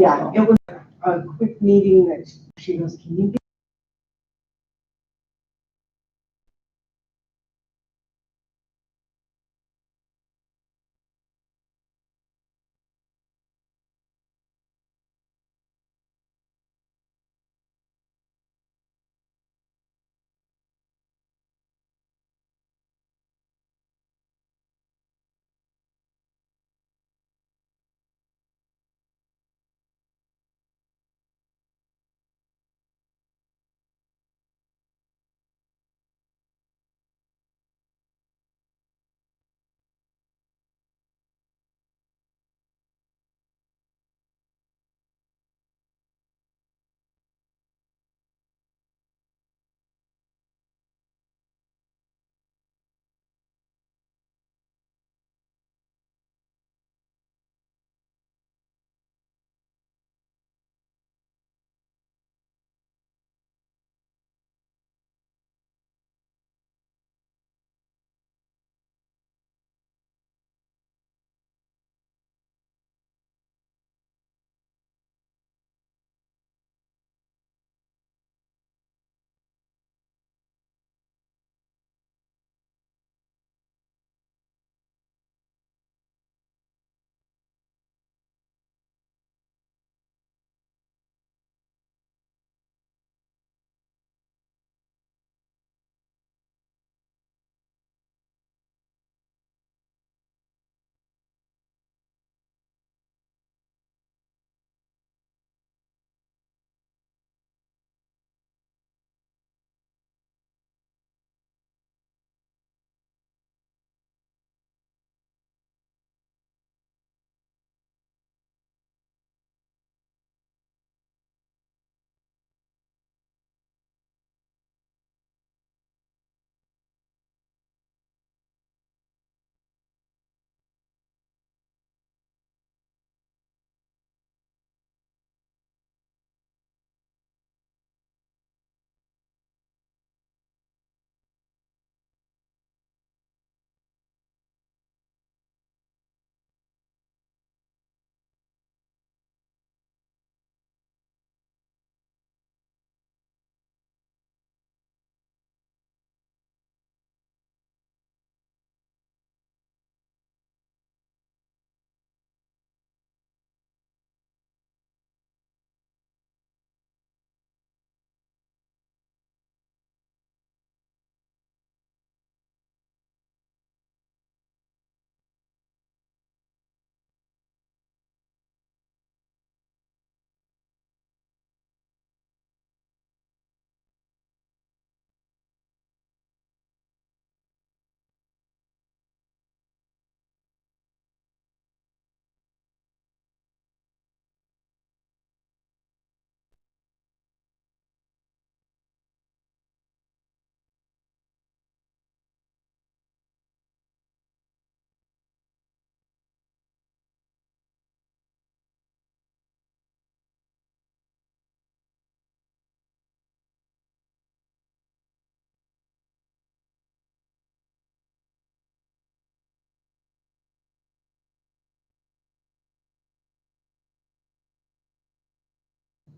Yeah, it was a quick meeting that she goes, can you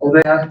Well,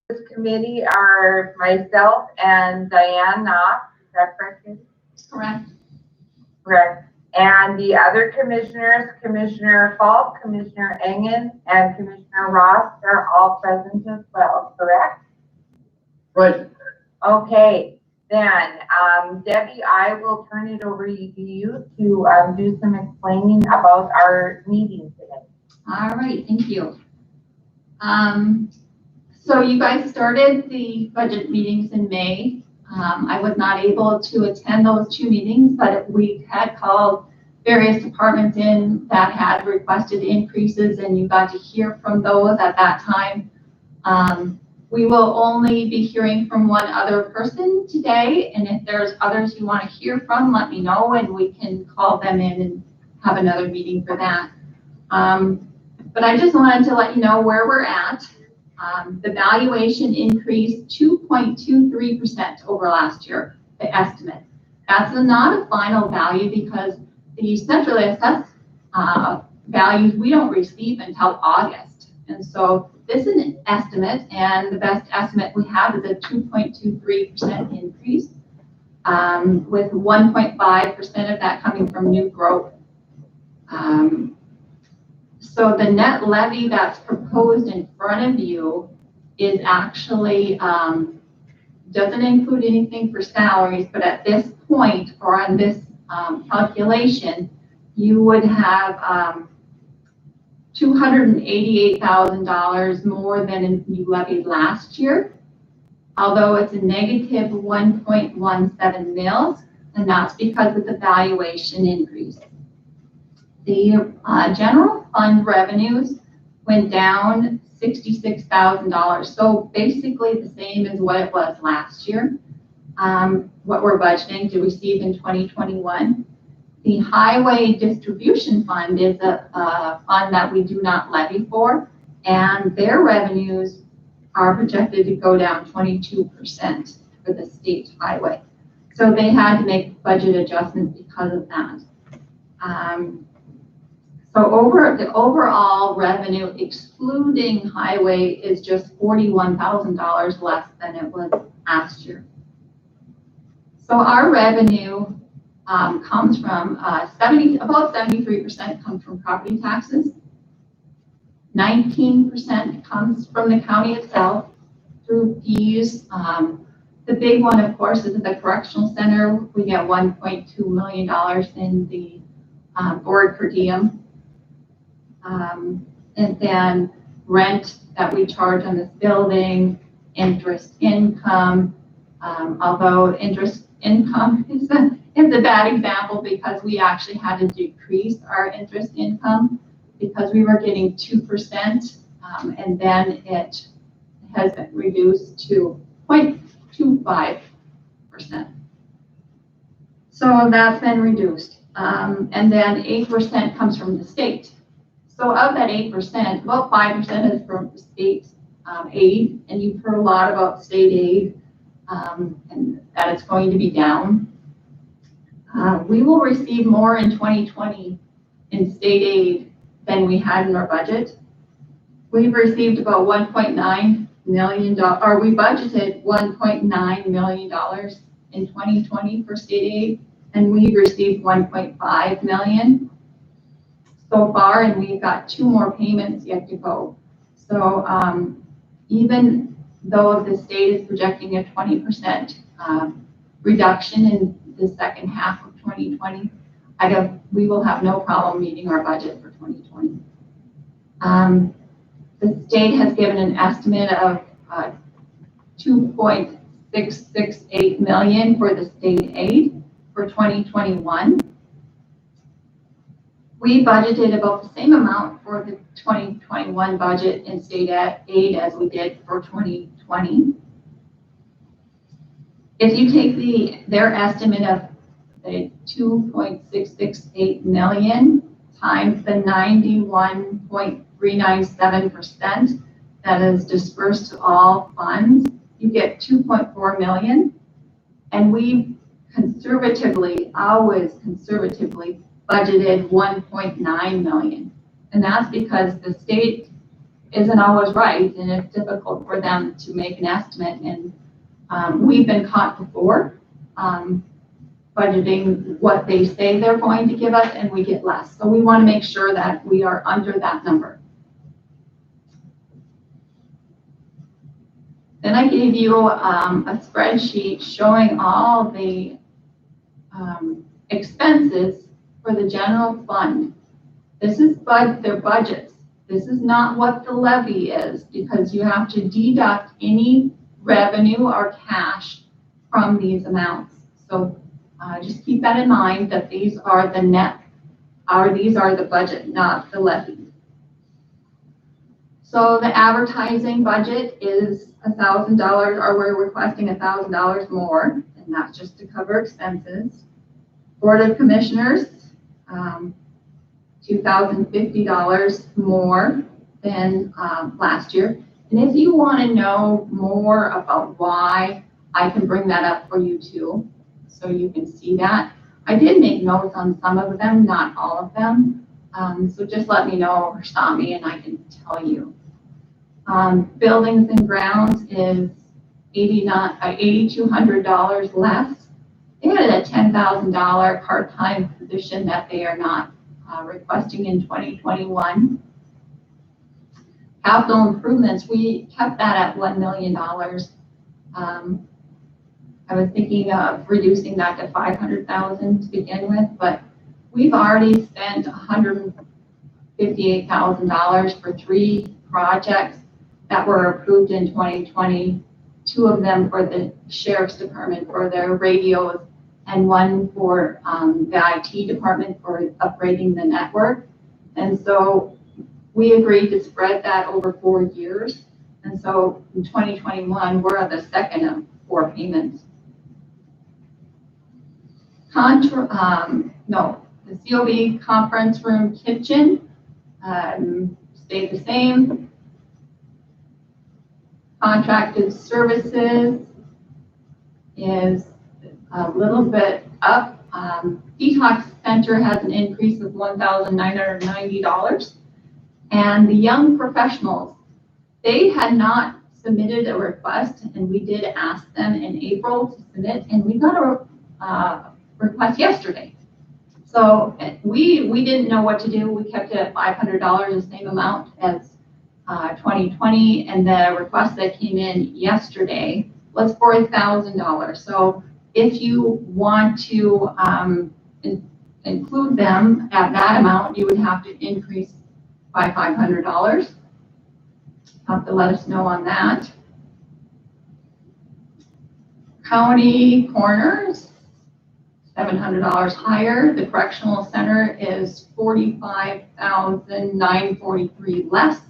This committee are myself and Diane Knopf. Is that correct? Correct. Correct. And the other commissioners, Commissioner Falk, Commissioner Engen, and Commissioner Ross, are all present as well, correct? Right. Okay, then, Debbie, I will turn it over to you to do some explaining about our meeting today. All right, thank you. So you guys started the budget meetings in May. I was not able to attend those 2 meetings, but we had called various departments in that had requested increases, and you got to hear from those at that time. We will only be hearing from one other person today, and if there's others you want to hear from, let me know, and we can call them in and have another meeting for that. But I just wanted to let you know where we're at. The valuation increased 2.23% over last year, the estimate. That's not a final value because the centrally assessed values we don't receive until August. And so this is an estimate, and the best estimate we have is a 2.23% increase, with 1.5% of that coming from new growth. So the net levy that's proposed in front of you is actually, doesn't include anything for salaries, but at this point, or on this calculation, you would have $288,000 more than you levied last year, although it's a negative 1.17 mils, and that's because of the valuation increase. The general fund revenues went down $66,000, so basically the same as what it was last year. What we're budgeting to receive in 2021. The highway distribution fund is a fund that we do not levy for, and their revenues are projected to go down 22% for the state highway. So they had to make budget adjustments because of that. So the overall revenue, excluding highway, is just $41,000 less than it was last year. So our revenue comes from about 73% comes from property taxes. 19% comes from the county itself through fees. The big one, of course, is the correctional center. We get $1.2 million in the board per diem. And then rent that we charge on this building, interest income, although interest income is a bad example because we actually had to decrease our interest income because we were getting 2%, and then it has been reduced to 0.25%. So that's been reduced. And then 8% comes from the state. So of that 8%, about 5% is from state aid, and you've heard a lot about state aid and that it's going to be down. We will receive more in 2020 in state aid than we had in our budget. We've received about $1.9 million, or we budgeted $1.9 million in 2020 for state aid, and we've received $1.5 million so far, and we've got 2 more payments yet to go. So even though the state is projecting a 20% reduction in the second half of 2020, we will have no problem meeting our budget for 2020. The state has given an estimate of $2.668 million for the state aid for 2021. We budgeted about the same amount for the 2021 budget in state aid as we did for 2020. If you take their estimate of the 2.668 million times the 91.397% that is dispersed to all funds, you get 2.4 million. And we always conservatively budgeted 1.9 million. And that's because the state isn't always right, and it's difficult for them to make an estimate. And we've been caught before budgeting what they say they're going to give us, and we get less. So we want to make sure that we are under that number. Then I gave you a spreadsheet showing all the expenses for the general fund. This is their budgets. This is not what the levy is, because you have to deduct any revenue or cash from these amounts. So just keep that in mind, that these are the net, or these are the budget, not the levy. So the advertising budget is $1,000, or we're requesting $1,000 more, and that's just to cover expenses. Board of Commissioners, $2,050 more than last year. And if you want to know more about why, I can bring that up for you too, so you can see that. I did make notes on some of them, not all of them. So just let me know or stop me and I can tell you. Buildings and grounds is $8,200 less. They had a $10,000 part-time position that they are not requesting in 2021. Capital improvements, we kept that at $1 million. I was thinking of reducing that to $500,000 to begin with, but we've already spent $158,000 for 3 projects that were approved in 2020. 2 of them for the Sheriff's Department for their radios, and 1 for the IT department for upgrading the network. And so we agreed to spread that over 4 years. And so in 2021, we're at the second of 4 payments. The COB conference room kitchen stayed the same. Contracted services is a little bit up. Detox Center has an increase of $1,990. And the young professionals, they had not submitted a request, and we did ask them in April to submit, and we got a request yesterday. So we didn't know what to do. We kept it at $500, the same amount as 2020, and the request that came in yesterday was for $1,000. So if you want to include them at that amount, you would have to increase by $500. Have to let us know on that. County corners, $700 higher. The correctional center is $45,943 less.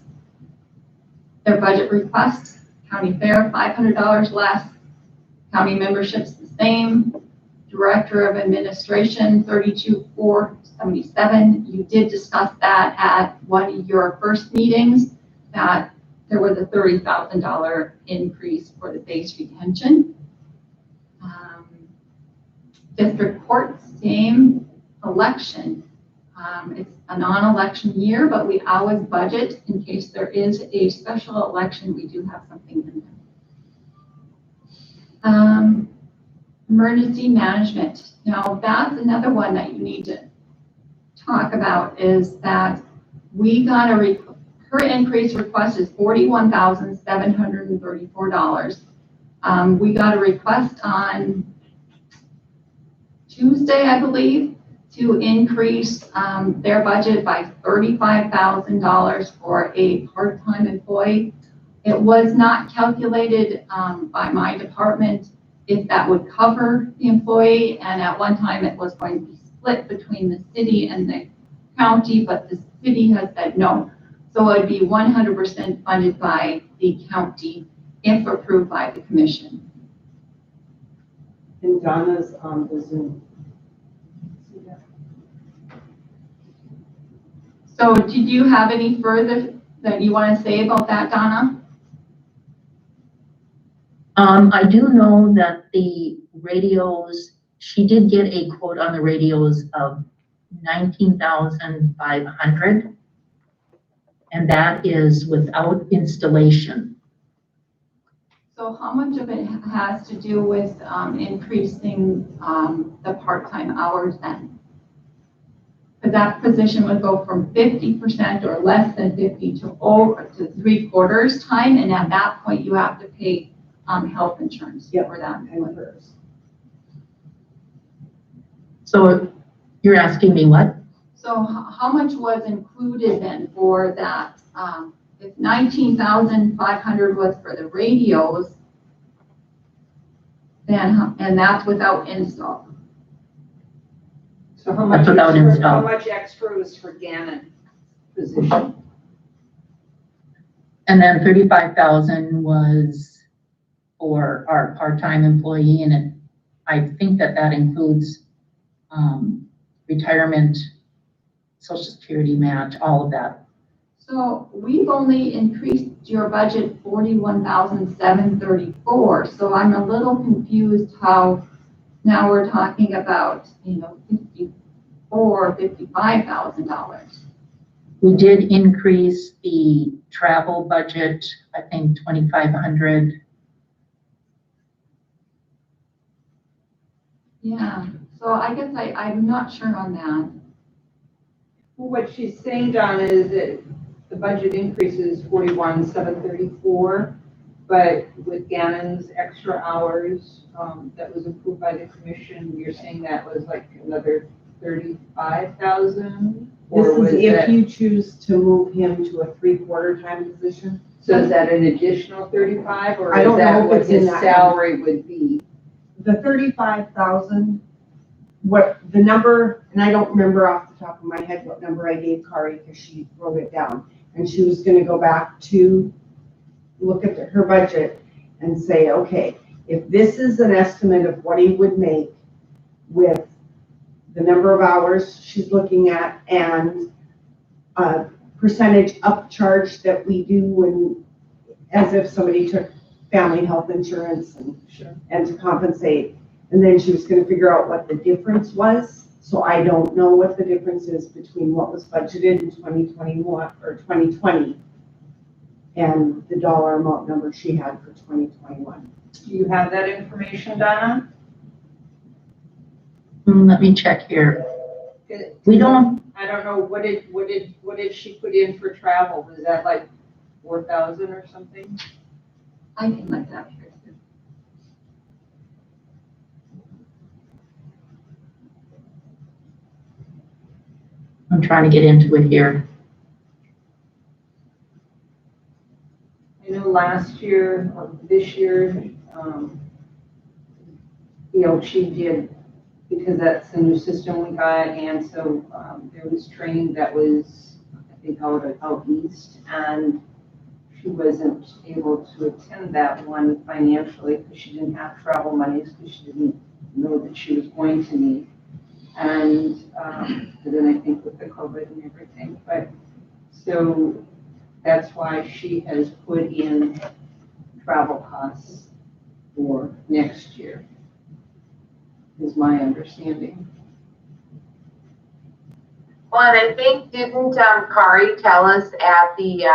Their budget request, county fair, $500 less. County memberships the same. Director of administration, $32,477. You did discuss that at one of your first meetings, that there was a $30,000 increase for the base retention. District court, same. Election. It's a non-election year, but we always budget in case there is a special election. We do have something in there. Emergency management. Now that's another one that you need to talk about, is that we got her increase request is $41,734. We got a request on Tuesday, I believe, to increase their budget by $35,000 for a part-time employee. It was not calculated by my department if that would cover the employee, and at one time it was going to be split between the city and the county, but the city has said no. So it would be 100% funded by the county if approved by the commission. And Donna's on the Zoom. See that? So did you have any further that you want to say about that, Donna? I do know that the radios, she did get a quote on the radios of $19,500. and that is without installation. So how much of it has to do with increasing the part-time hours then? Because that position would go from 50% or less than 50 to 3/4 time, and at that point you have to pay health insurance Yep. for that. And hers. So you're asking me what? So how much was included then for that? If 19,500 was for the radios, then, and that's without install. So how much That's without extra, install. how much extra was for Gannon position? And then 35,000 was for our part-time employee, and I think that includes retirement, social security match, all of that. So we've only increased your budget 41,734. So I'm a little confused how now we're talking about, $55,000. We did increase the travel budget, I think 2,500. Yeah, so I guess I'm not sure on that. Well, what she's saying, Donna, is that the budget increase is 41,734, but with Gannon's extra hours, that was approved by the commission, you're saying that was like another 35,000? This Or was is if that, you choose to move him to a 3/4 time position. so is that an additional 35, or I is don't know that if what it's in his that salary would be? The 35,000, what the number, and I don't remember off the top of my head what number I gave Kari because she wrote it down. And she was gonna go back to look at her budget and say, okay, if this is an estimate of what he would make with the number of hours she's looking at and a percentage upcharge that we do when, as if somebody took family health insurance and to compensate. And then she was gonna figure out what the difference was. So I don't know what the difference is between what was budgeted in 2021 or 2020 and the dollar amount number she had for 2021. Do you have that information, Donna? Let me check here. We don't, I don't know, what did she put in for travel? Was that like 4,000 or something? I can look that up here too. I'm trying to get into it here. I know last year, or this year, she did, because that's the new system we got, and so there was training that was, I think, out east, and she wasn't able to attend that one financially because she didn't have travel monies, because she didn't know that she was going to need. And then I think with the COVID and everything, but so that's why she has put in travel costs for next year, is my understanding. Well, and I think, didn't Kari tell us at the,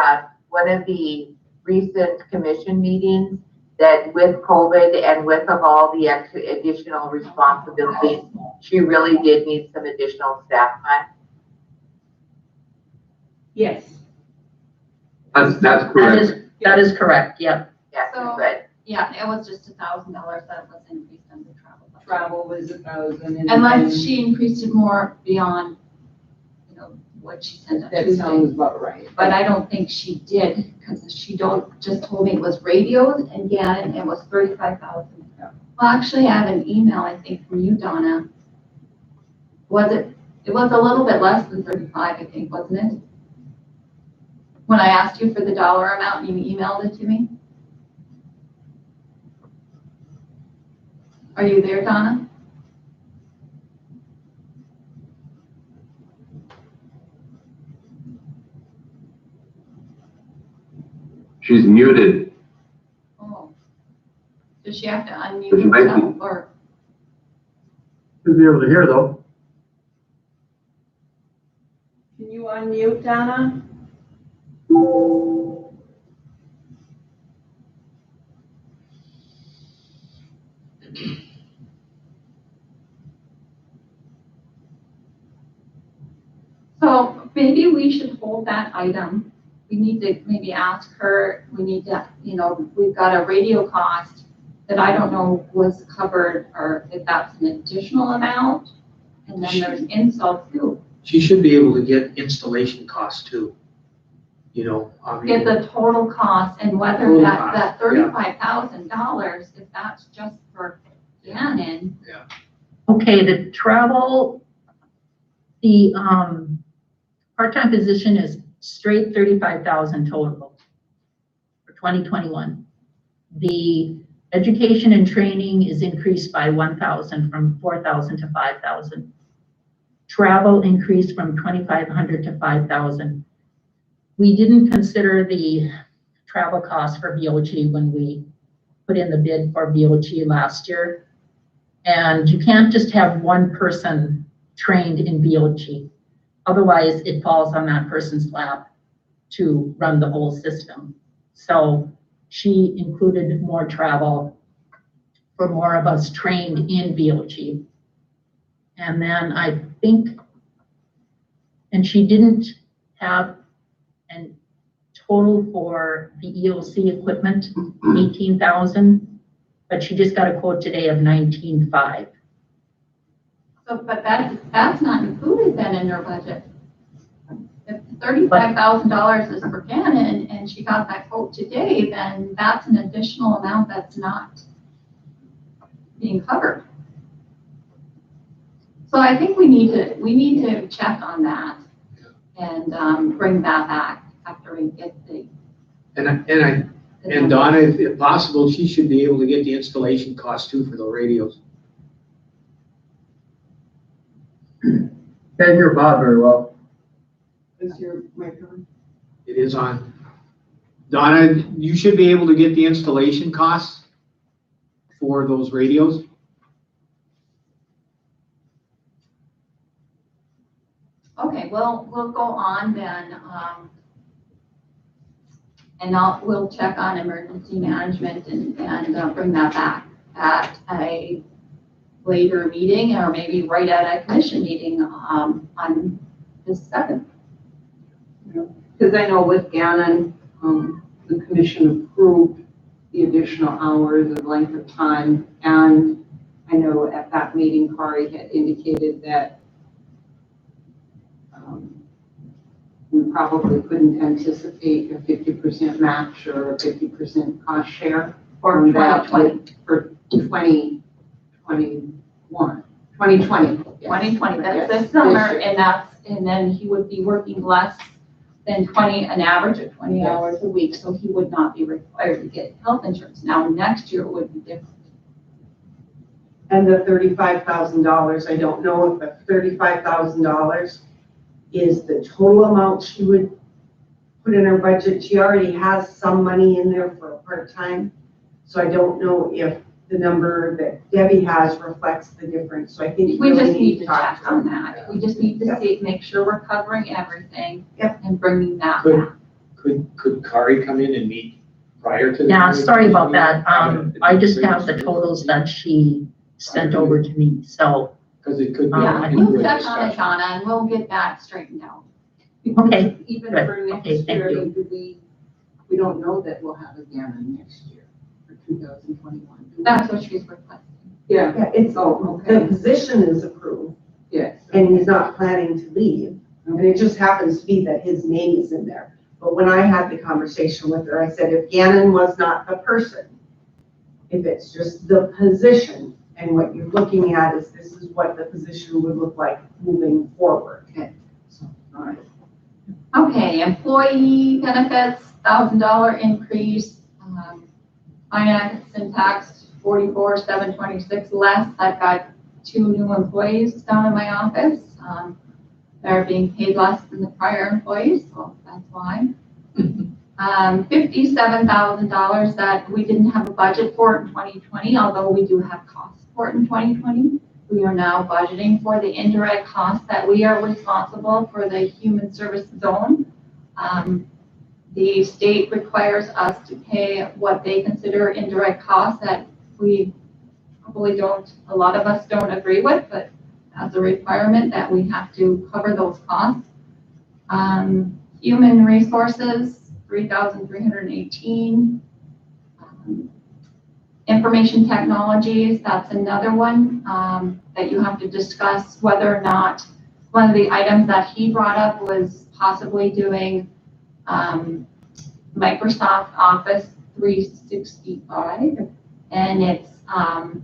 one of the recent commission meetings that with COVID and with of all the extra additional responsibilities, she really did need some additional staff time? Yes. That's correct. That is correct, yep. Yes, So- good. Yeah, it was just $1,000 that was increased on the travel budget. Travel was 1,000. Unless she increased it more beyond, what she sent on That Tuesday. sounds about right. But I don't think she did, because she just told me it was radios and Gannon, it was 35,000. Yeah. Well, actually, I have an email, I think, from you, Donna. It was a little bit less than 35, I think, wasn't it? When I asked you for the dollar amount, you emailed it to me? Are you there, Donna? She's muted. Oh. Does she have to unmute But she might be. herself, or? You'll be able to hear though. Can you unmute, Donna? So maybe we should hold that item. We need to maybe ask her, we need to, we've got a radio cost that I don't know was covered or if that's an additional amount. And then there's install too. She should be able to get installation costs too. I mean. Get the total cost and whether Total that cost, $35,000, if that's just for Gannon. Okay, the travel, the, part-time position is straight 35,000 total for 2021. The education and training is increased by 1,000 from 4,000 to 5,000. Travel increased from 2,500 to 5,000. We didn't consider the travel costs for VOG when we put in the bid for VOG last year. And you can't just have one person trained in VOG. Otherwise, it falls on that person's lap to run the whole system. So she included more travel for more of us trained in VOG. And then I think, and she didn't have a total for the EOC equipment, 18,000, but she just got a quote today of 19,500. So, but that's not included then in her budget. If $35,000 is for Gannon and she got that quote today, then that's an additional amount that's not being covered. So I think we need to check on that and bring that back after we get the. And Donna, if possible, she should be able to get the installation cost too for the radios. Can't hear Bob very well. Is your microphone? It is on. Donna, you should be able to get the installation costs for those radios. Okay, well, we'll go on then, and we'll check on emergency management and bring that back at a later meeting or maybe right at a commission meeting, on the 7th. Because I know with Gannon, the commission approved the additional hours of length of time. And I know at that meeting, Kari had indicated that we probably couldn't anticipate a 50% match or a 50% cost share For on that 2020. for 2020. 2020, that's Yes, this summer, this year. and then he would be working less than an average of 20 Yes. hours a week, so he would not be required to get health insurance. Now, next year it would be different. And the $35,000, I don't know if the $35,000 is the total amount she would put in her budget. She already has some money in there for a part-time. So I don't know if the number that Debbie has reflects the difference. So I think you We really just need to talk check on that. We just need to Yep. see, make sure we're covering everything Yep. and bringing that Good. back. Could Kari come in and meet prior to the? Yeah, meeting? sorry about that. I just have the totals that she sent over to me, so. Because it could be. Yeah, I we'll into a check on it, discussion. Donna, and we'll get that straightened out. Okay, Even good. for next Okay, thank year, you. I mean, we don't know that we'll have a Gannon next year for 2021. do we? That's what she's requesting. Yeah, Yeah, it's, oh, the okay, position is approved yes. and he's not planning to leave. And it just happens to be that his name is in there. But when I had the conversation with her, I said, if Gannon was not the person, if it's just the position, and what you're looking at is this is what the position would look like moving forward. All right. Okay, employee benefits, $1,000 increase, finance and tax, 44,726 less. I've got 2 new employees down in my office. They're being paid less than the prior employees, so that's why. $57,000 that we didn't have a budget for in 2020, although we do have costs for it in 2020. We are now budgeting for the indirect costs that we are responsible for the human service zone. The state requires us to pay what they consider indirect costs that we probably don't, a lot of us don't agree with, but as a requirement that we have to cover those costs. Human resources, 3,318. Information technologies, that's another one that you have to discuss whether or not one of the items that he brought up was possibly doing Microsoft Office 365, and its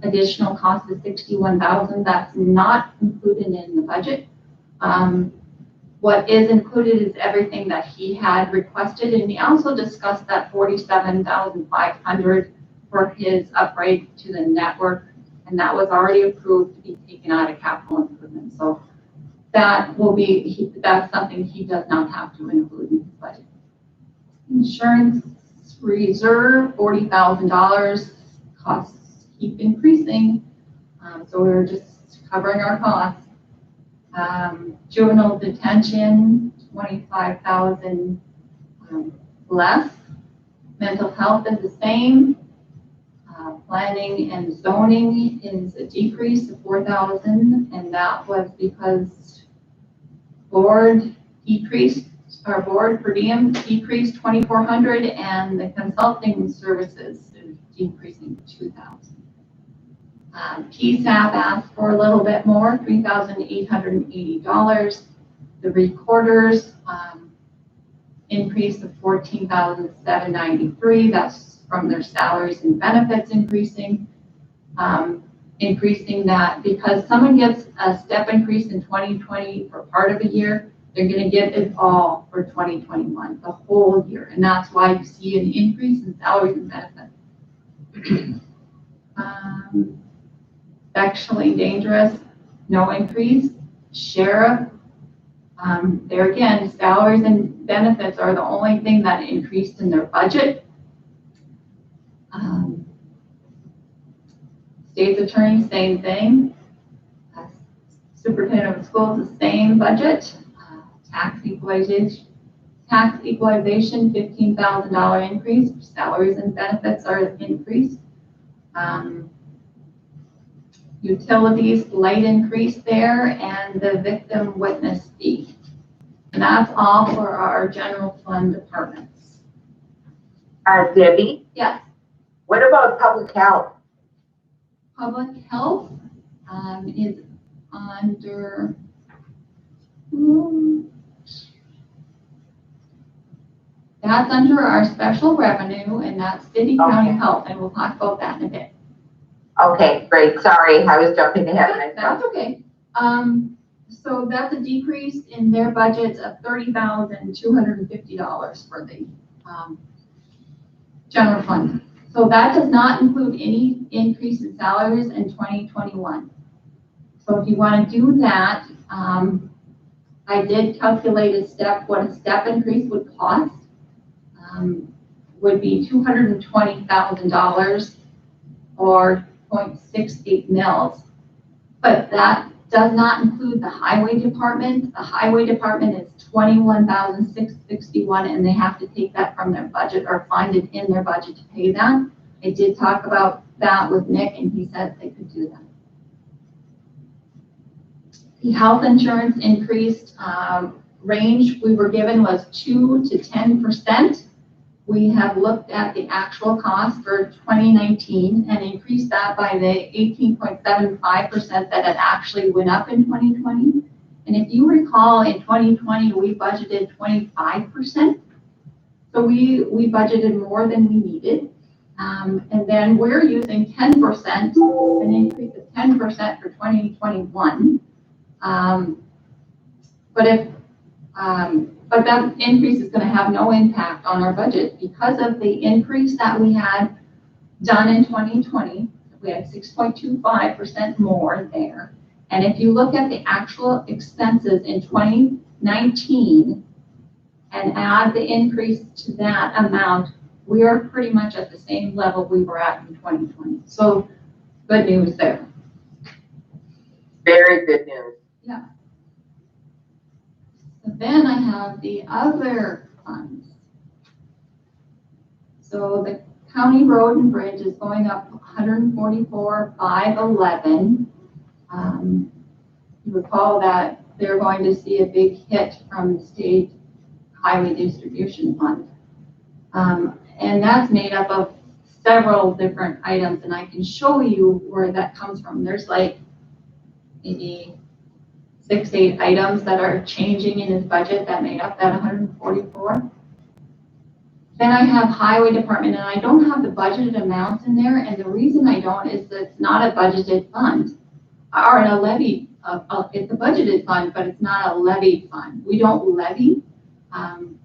additional cost is 61,000. That's not included in the budget. What is included is everything that he had requested, and he also discussed that 47,500 for his upgrade to the network, and that was already approved to be taken out of capital improvement. So that will be, that's something he does not have to include in his budget. Insurance reserve, $40,000. Costs keep increasing, so we're just covering our costs. Juvenile detention, 25,000 less. Mental health is the same. Planning and zoning is a decrease of 4,000, and that was because board decreased, our board per diem decreased 2,400, and the consulting services is decreasing 2,000. PSAP asked for a little bit more, $3,880. The recorders increase of 14,793. That's from their salaries and benefits increasing. Increasing that because someone gets a step increase in 2020 for part of a year, they're going to get it all for 2021, the whole year. And that's why you see an increase in salaries and benefits. Sexually dangerous, no increase. Sheriff, there again, salaries and benefits are the only thing that increased in their budget. State's attorney, same thing. Superintendent of schools, the same budget. Tax equalization, $15,000 increase. Salaries and benefits are increased. Utilities, slight increase there, and the victim witness fee. And that's all for our general fund departments. Debbie, Yes, what about public health? public health is under, that's under our special revenue, and that's city county Okay. health, and we'll talk about that in a bit. Okay, great. Sorry, I was jumping ahead of myself. That's okay. So that's a decrease in their budget of $30,250 for the general fund. So that does not include any increase in salaries in 2021. So if you want to do that, I did calculate what a step increase would cost. Would be $220,000 or 0.68 mils. But that does not include the highway department. The highway department is $21,661, and they have to take that from their budget or find it in their budget to pay that. I did talk about that with Nick, and he said they could do that. The health insurance increased range we were given was 2 to 10%. We have looked at the actual cost for 2019 and increased that by the 18.75% that it actually went up in 2020. And if you recall, in 2020, we budgeted 25%. So we budgeted more than we needed. And then we're using 10%, an increase of 10% for 2021. But that increase is going to have no impact on our budget because of the increase that we had done in 2020. We had 6.25% more there. And if you look at the actual expenses in 2019 and add the increase to that amount, we are pretty much at the same level we were at in 2020. So good news there. Very good news. Yeah. So then I have the other funds. So the county road and bridge is going up 144,511. You recall that they're going to see a big hit from the state highway distribution fund. And that's made up of several different items, and I can show you where that comes from. There's like maybe 6, 8 items that are changing in his budget that made up that 144. Then I have highway department, and I don't have the budgeted amounts in there, and the reason I don't is that it's not a budgeted fund, or a levy. It's a budgeted fund, but it's not a levy fund. We don't levy.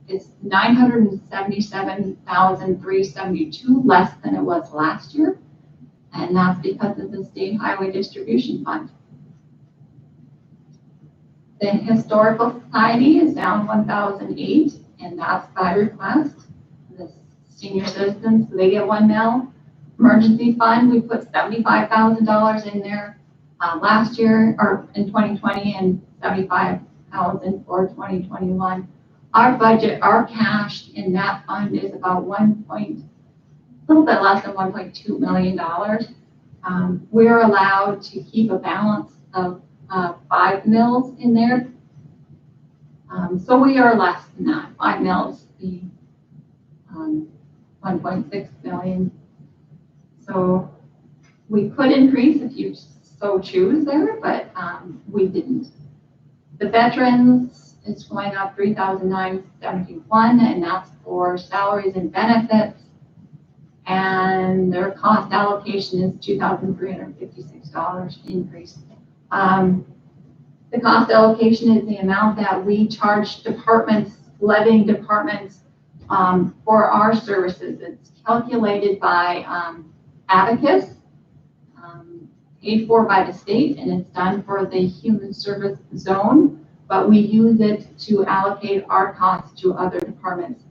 It's $977,372 less than it was last year, and that's because of the state highway distribution fund. The historical society is down 1,008, and that's by request. The senior citizens, so they get 1 mil. Emergency fund, we put $75,000 in there last year, or in 2020, and $75,000 for 2021. Our budget, our cash in that fund is about a little bit less than $1.2 million. We're allowed to keep a balance of 5 mils in there. So we are less than that. 5 mils be 1.6 million. So we could increase if you so choose there, but we didn't. The veterans is going up 3,971, and that's for salaries and benefits. And their cost allocation is $2,356 increase. The cost allocation is the amount that we charge departments, levying departments for our services. It's calculated by Abacus, paid for by the state, and it's done for the human service zone, but we use it to allocate our costs to other departments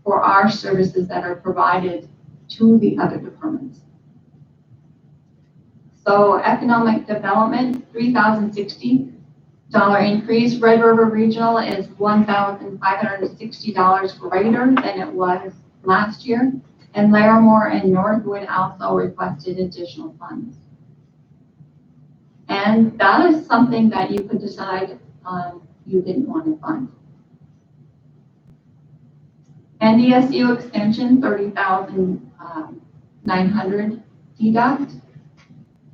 for our services that are provided to the other departments. So economic development, $3,060 increase. Red River Regional is $1,560 greater than it was last year. And Larimore and Northwood also requested additional funds. And that is something that you could decide you didn't want to fund. NDSU extension, 30,900 deduct.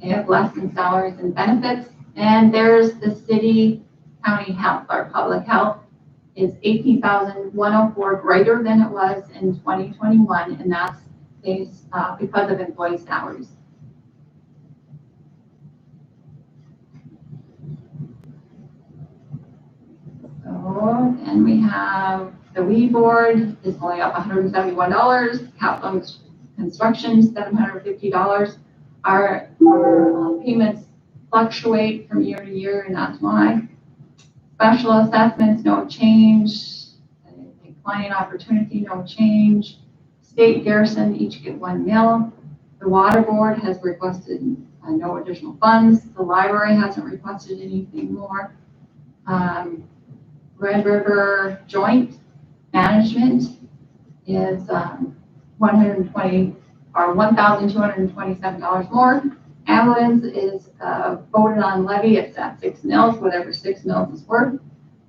They have less than salaries and benefits. And there's the city county health, our public health is 18,104 greater than it was in 2021, and that's based because of employee salaries. So, and we have the weed board is going up $171. Capital construction, $750. Our payments fluctuate from year to year, and that's why. Special assessments, no change. Client opportunity, no change. State garrison, each get 1 mil. The water board has requested no additional funds. The library hasn't requested anything more. Red River Joint Management is $1,227 more. Ambulance is voted on levy. It's at 6 mils, whatever 6 mils is worth.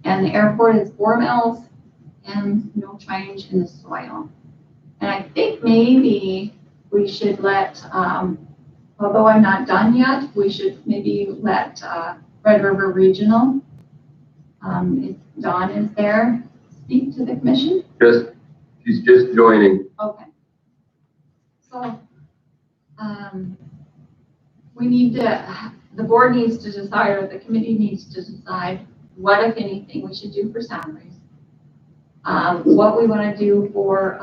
And the airport is 4 mils and no change in the soil. And I think maybe we should let, although I'm not done yet, we should maybe let Red River Regional, if Dawn is there, speak to the commission. She's just joining. Okay. So, we need to, the board needs to decide, or the committee needs to decide what, if anything, we should do for salaries. What we want to do for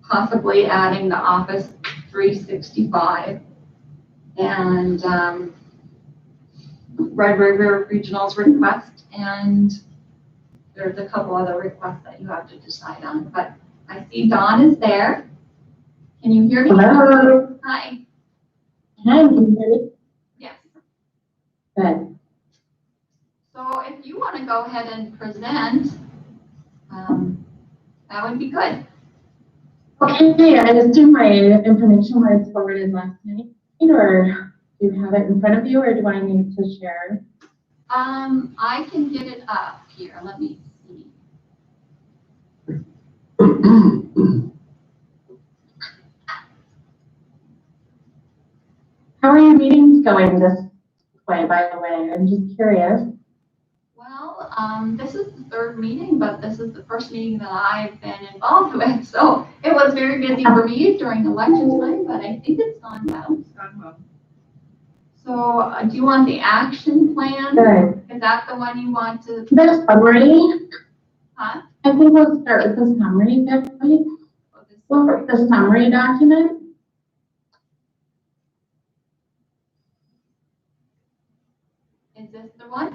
possibly adding the Office 365 and Red River Regional's request, and there's a couple other requests that you have to decide on. But I see Dawn is there. Can you hear me? Hello. Hi. Hi, can you hear me? Yes. Good. So if you want to go ahead and present, that would be good. Okay, I assume my information was forwarded last night, or do you have it in front of you, or do I need to share? I can get it up here. Let me see. How are your meetings going this way, by the way? I'm just curious. Well, this is the third meeting, but this is the first meeting that I've been involved with. So it was very busy for me during election time, but I think it's gone well. So do you want the action plan? Good. Is that the one you want to? The summary, Huh? I think we'll start with the summary, Becky. Well, the summary document. Is this the one?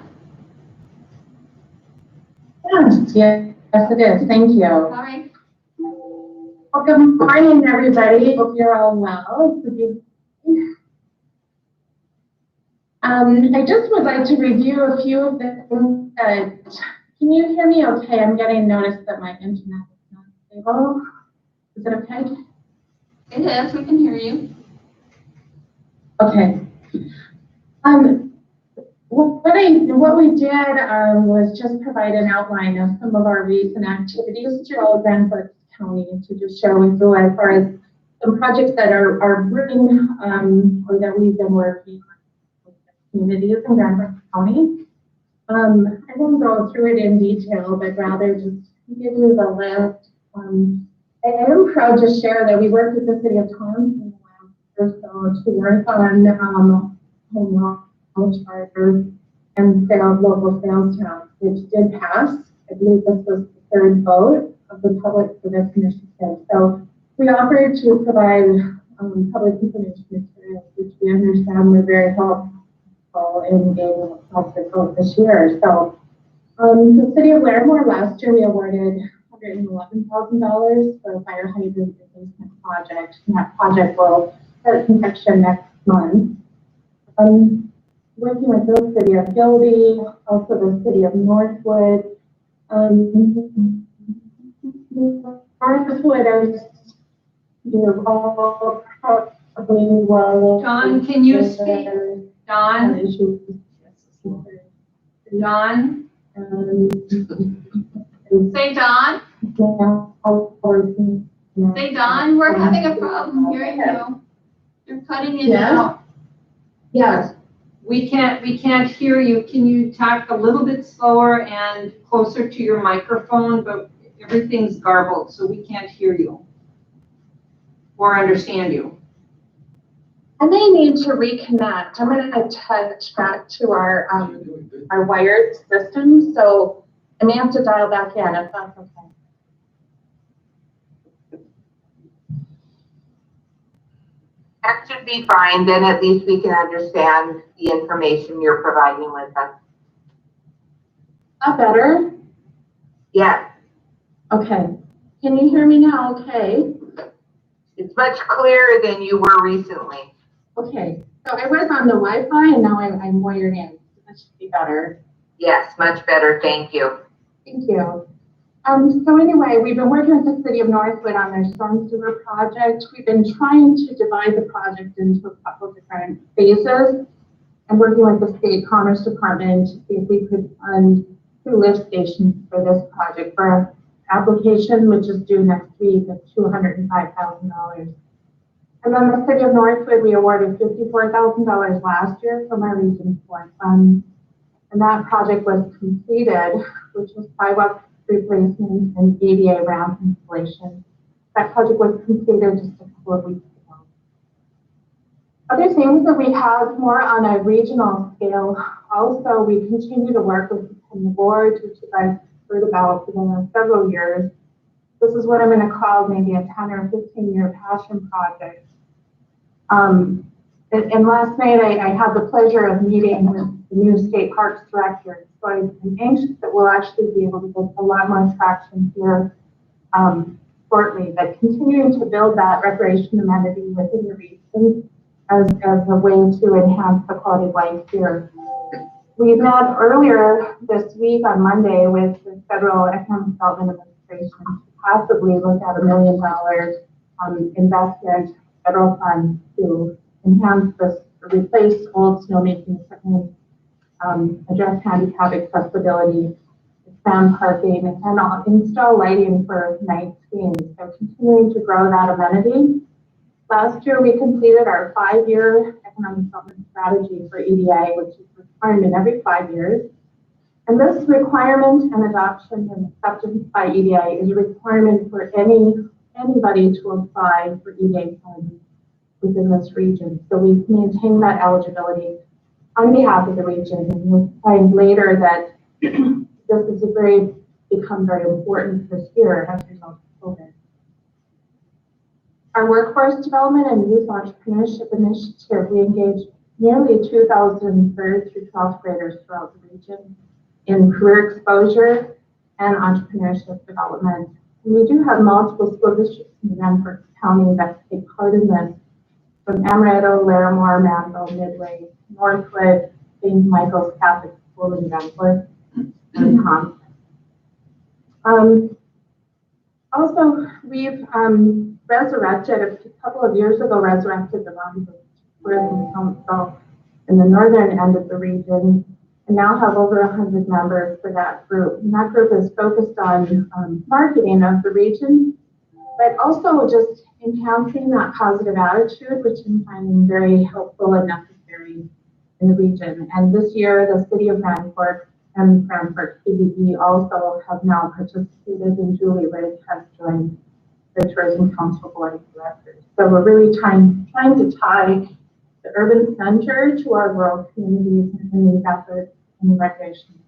Yes, it is. Thank you. All right. Well, good morning, everybody. Hope you're all well. Good evening. I just would like to review a few of the things that, can you hear me okay? I'm getting notice that my internet is not stable. Is it okay? It is. We can hear you. Okay. What we did was just provide an outline of some of our recent activities throughout Grand Forks County to just share with you as far as some projects that are bringing or that we've been working on with the communities in Grand Forks County. I won't go through it in detail, but rather just give you the list. I am proud to share that we worked with the city of Thompson last year so to work on home law charters and local sales tax, which did pass. I believe this was the third vote of the Public Service Commission. So we offered to provide public information materials, which we understand were very helpful in gaining a positive vote this year. So the city of Larimore last year, we awarded $111,000 for a fire hydrant replacement project, and that project will start construction next month. Working with the city of Gilby, also the city of Northwood. Northwood is, all probably well. Dawn, can you speak? Dawn? Dawn? Say Don. Say Don. We're having a problem hearing you. You're cutting in and out. Yes. We can't hear you. Can you talk a little bit slower and closer to your microphone, but everything's garbled, so we can't hear you or understand you. I may need to reconnect. I'm going to touch back to our wired system, so I may have to dial back in if that's okay. That should be fine, then at least we can understand the information you're providing with us. That better? Yes, Okay. Can you hear me now? Okay. it's much clearer than you were recently. Okay. So I was on the Wi-Fi and now I'm wired in. That should be better. Yes, much better, thank you. Thank you. So anyway, we've been working with the city of Northwood on their storm sewer project. We've been trying to divide the project into a couple of different phases and working with the state commerce department to see if we could fund 2 lift stations for this project for an application which is due next week of $205,000. And then the city of Northwood, we awarded $54,000 last year from our Region 4 funds. And that project was completed, which was sidewalk replacement and ADA ramp installation. That project was completed just a couple of weeks ago. Other things that we have more on a regional scale, also we continue to work with the board, which you guys heard about for the last several years. This is what I'm going to call maybe a 10 or 15-year passion project. And last night I had the pleasure of meeting with the new state parks director. So I'm anxious that we'll actually be able to get a lot more traction here shortly, but continuing to build that recreation amenity within the region as a way to enhance the quality of life here. We met earlier this week on Monday with the Federal Economic Development Administration to possibly look at $1 million investment, federal funds to enhance this, replace old snowmaking equipment, address handicap accessibility, expand parking, and install lighting for night skiing. So continuing to grow that amenity. Last year, we completed our 5-year economic development strategy for EDA, which is required every 5 years. And this requirement and adoption and acceptance by EDA is a requirement for anybody to apply for EDA funds within this region. So we've maintained that eligibility on behalf of the region. And you'll find later that this has become very important this year as a result of COVID. Our workforce development and youth entrepreneurship initiative, we engaged nearly 2,000 third through 12th graders throughout the region in career exposure and entrepreneurship development. And we do have multiple school districts in Ramsey County that take part in this, from Amaretto, Larimore, Manville, Midway, Northwood, St. Michael's Catholic School in Denver, and Thompson. Also, we've resurrected, a couple of years ago, resurrected the Romney Tourism Council in the northern end of the region, and now have over 100 members for that group. And that group is focused on marketing of the region, but also just encountering that positive attitude, which I'm finding very helpful and necessary in the region. And this year, the city of Grand Forks and Grand Forks CBD also have now participated, and Julie Rigg has joined the Tourism Council Board of Directors. So we're really trying to tie the urban center to our rural communities in these efforts in recreation.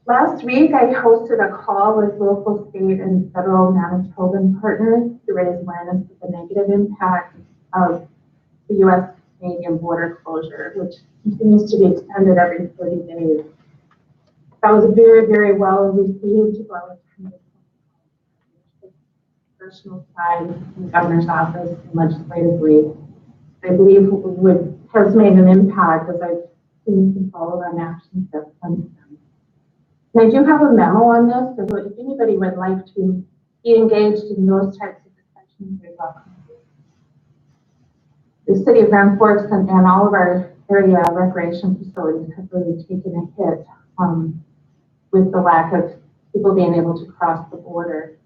Last week, I hosted a call with local, state, and federal Manitoban partners to raise awareness of the negative impact of the U.S.-Canadian border closure, which continues to be extended every 30 days. That was very, very well received by the congressional side, the governor's office, and legislatively. I believe has made an impact, as I've seen some follow-on action steps since then. And I do have a memo on this, so if anybody would like to be engaged in those types of discussions, you're welcome. The city of Grand Forks and all of our area recreation facilities have really taken a hit with the lack of people being able to cross the border.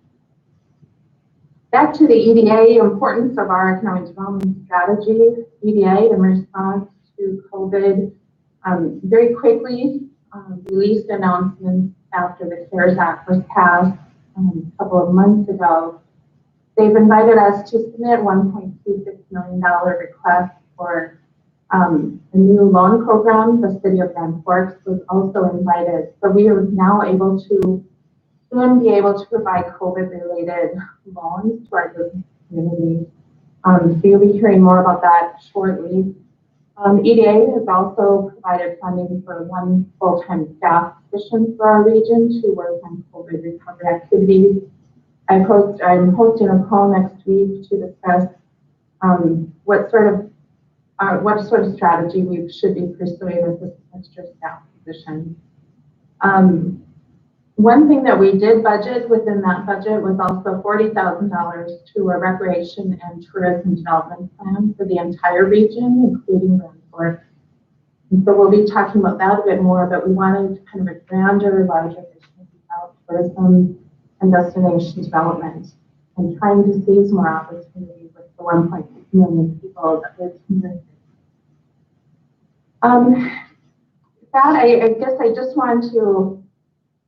Back to the EDA, importance of our economic development strategy. EDA, in response to COVID, very quickly released announcements after the CARES Act was passed a couple of months ago. They've invited us to submit $1.26 million request for a new loan program. The city of Grand Forks was also invited. So we are now able to soon be able to provide COVID-related loans to our business community. So you'll be hearing more about that shortly. EDA has also provided funding for 1 full-time staff position for our region to work on COVID recovery activities. I'm hosting a call next week to discuss what sort of strategy we should be pursuing with this extra staff position. One thing that we did budget within that budget was also $40,000 to a recreation and tourism development plan for the entire region, including Grand Forks. And so we'll be talking about that a bit more, but we wanted kind of a grander, larger vision about tourism and destination development and trying to seize more opportunities with the 1.6 million people that live here. That, I guess I just want to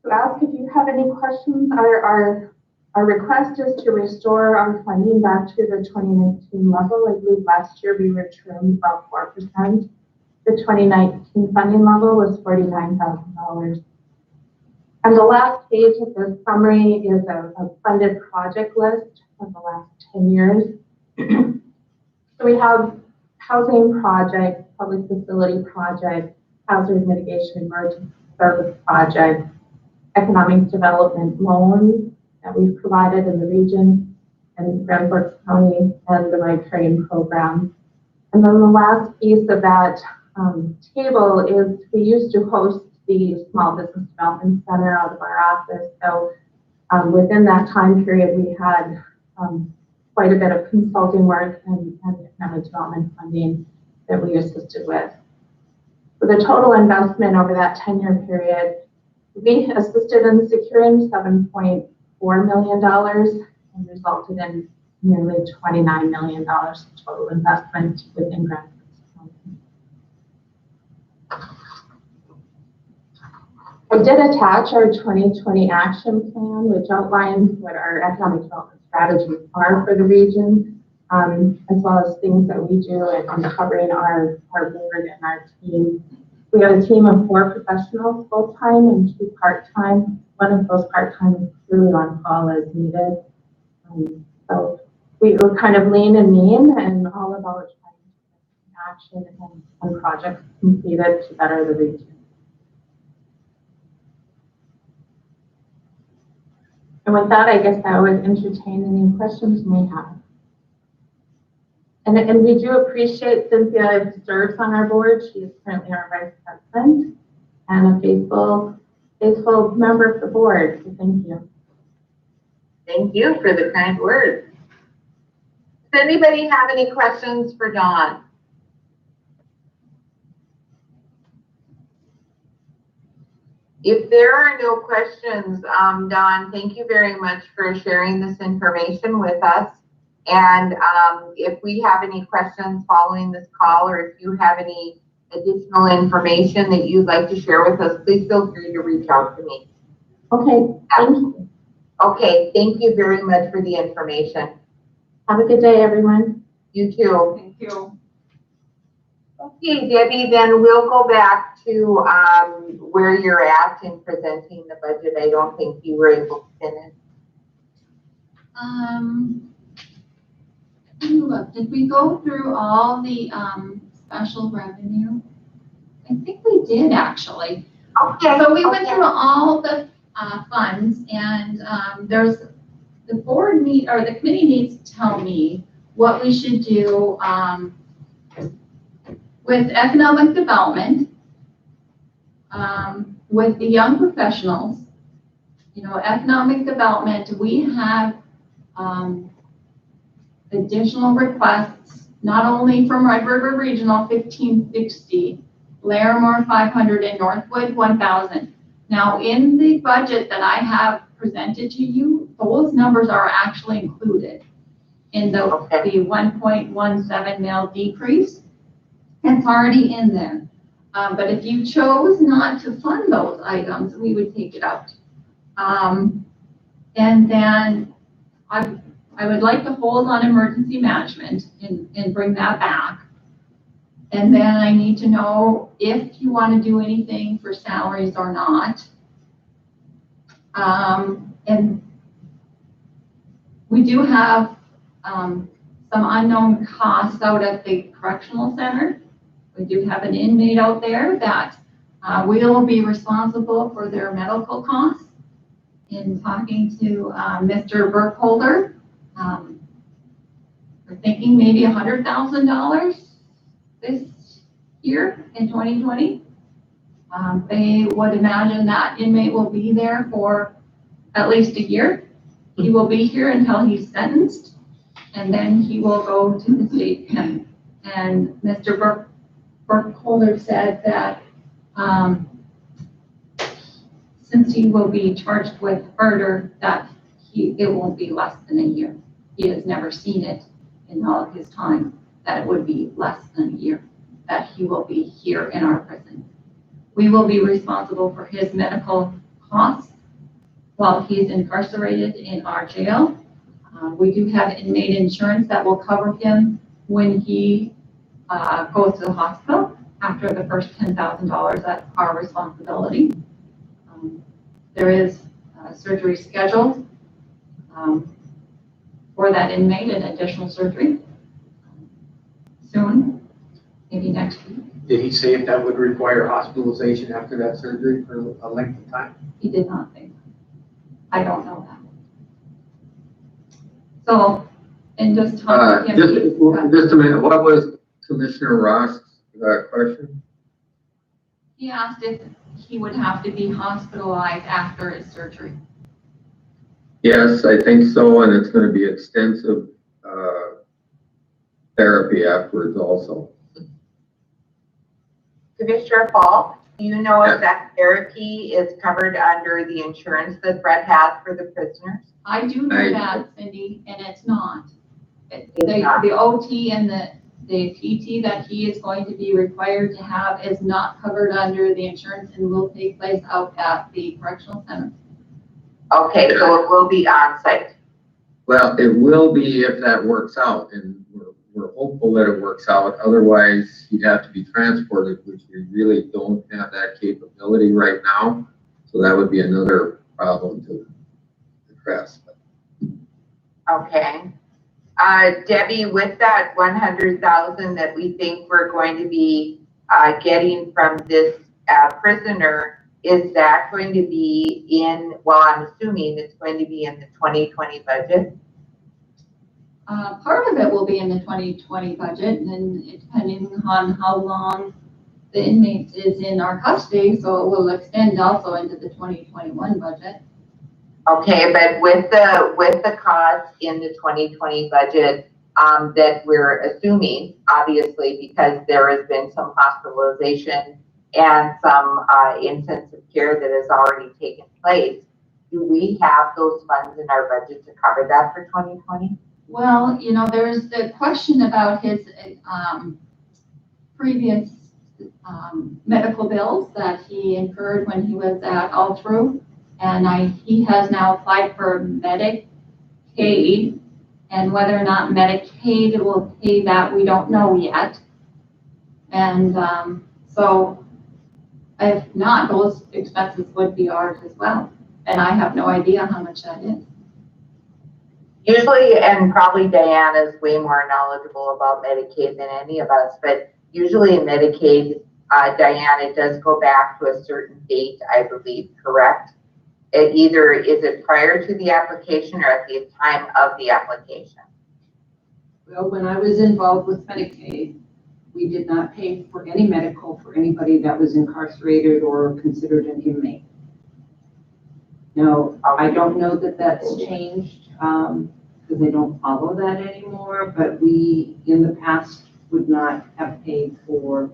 ask if you have any questions. Our request is to restore our funding back to the 2019 level. I believe last year we returned about 4%. The 2019 funding level was $49,000. And the last page of this summary is a funded project list of the last 10 years. So we have housing projects, public facility projects, hazard mitigation emergency service projects, economic development loans that we've provided in the region and Grand Forks County and the Ride Train program. And then the last piece of that table is we used to host the Small Business Development Center out of our office. So within that time period, we had quite a bit of consulting work and economic development funding that we assisted with. For the total investment over that 10-year period, we assisted in securing $7.4 million and resulted in nearly $29 million total investment within Grand Forks. I did attach our 2020 action plan, which outlines what our economic development strategies are for the region, as well as things that we do and covering our board and our team. We have a team of 4 professionals full-time and 2 part-time. One of those part-time is really on call as needed. So we were kind of lean and mean and all about trying to get action and projects completed to better the region. And with that, I guess I would entertain any questions you may have. And we do appreciate Cynthia serves on our board. She is currently our vice president and a faithful member of the board. So thank you. Thank you for the kind words. Does anybody have any questions for Dawn? If there are no questions, Dawn, thank you very much for sharing this information with us. And if we have any questions following this call, or if you have any additional information that you'd like to share with us, please feel free to reach out to me. Okay, thank you. Okay, thank you very much for the information. Have a good day, everyone. You too. Thank you. Okay, Debbie, then we'll go back to where you're at in presenting the budget. I don't think you were able to finish. Look, did we go through all the special revenue? I think we did actually. Okay. So we went through all the funds, and there's the board the committee needs to tell me what we should do with economic development, with the young professionals. You know, economic development, we have additional requests, not only from Red River Regional 1560, Larimore 500, and Northwood 1000. Now, in the budget that I have presented to you, those numbers are actually included in the 1.17 mil decrease. It's already in there. But if you chose not to fund those items, we would take it out. And then I would like to hold on emergency management and bring that back. And then I need to know if you want to do anything for salaries or not. And we do have some unknown costs out at the correctional center. We do have an inmate out there that will be responsible for their medical costs. In talking to Mr. Burkholder, we're thinking maybe $100,000 this year in 2020. They would imagine that inmate will be there for at least a year. He will be here until he's sentenced, and then he will go to the state pen. And Mr. Burkholder said that since he will be charged with murder, that it won't be less than a year. He has never seen it in all of his time, that it would be less than a year, that he will be here in our prison. We will be responsible for his medical costs while he's incarcerated in our jail. We do have inmate insurance that will cover him when he goes to the hospital. After the first $10,000, that's our responsibility. There is surgery scheduled for that inmate, an additional surgery soon, maybe next week. Did he say if that would require hospitalization after that surgery for a length of time? He did not think. I don't know that. So, and just talk to him. Just a minute, what was Commissioner Ross' question? He asked if he would have to be hospitalized after his surgery. Yes, I think so, and it's going to be extensive therapy afterwards also. Commissioner Falk, do you know Yes. if that therapy is covered under the insurance that Brett has for the prisoners? I do know I- that, Cindy, and it's not. It's not. The OT and the PT that he is going to be required to have is not covered under the insurance and will take place out at the correctional center. Okay, so it will be on site. Well, it will be if that works out, and we're hopeful that it works out. Otherwise, he'd have to be transported, which we really don't have that capability right now. So that would be another problem to address. Okay. Debbie, with that 100,000 that we think we're going to be getting from this prisoner, is that going to be in, well, I'm assuming it's going to be in the 2020 budget? Part of it will be in the 2020 budget, and depending on how long the inmate is in our custody, so it will extend also into the 2021 budget. Okay, but with the costs in the 2020 budget, that we're assuming, obviously, because there has been some hospitalization and some intensive care that has already taken place, do we have those funds in our budget to cover that for 2020? Well, you know, there's the question about his previous medical bills that he incurred when he was at Altru. And he has now applied for Medicaid, and whether or not Medicaid will pay that, we don't know yet. And so if not, those expenses would be ours as well. And I have no idea how much that is. Usually, and probably Diane is way more knowledgeable about Medicaid than any of us, but usually in Medicaid, Diane, it does go back to a certain date, I believe, correct? It either is it prior to the application or at the time of the application? Well, when I was involved with Medicaid, we did not pay for any medical for anybody that was incarcerated or considered an inmate. Now, I don't know that that's changed, because they don't follow that anymore, but we, in the past, would not have paid for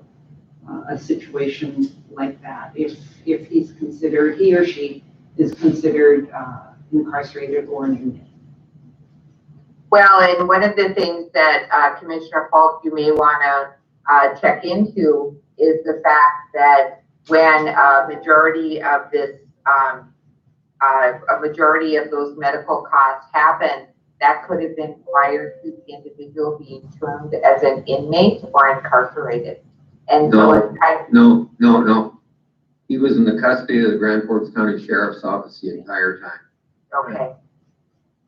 a situation like that. If he's considered, he or she is considered incarcerated or an inmate. Well, and one of the things that Commissioner Falk, you may want to check into is the fact that when a majority of this, a majority of those medical costs happen, that could have been prior to the individual being termed as an inmate or incarcerated. And so it's kind of, No. He was in the custody of the Grand Forks County Sheriff's Office the entire time. okay.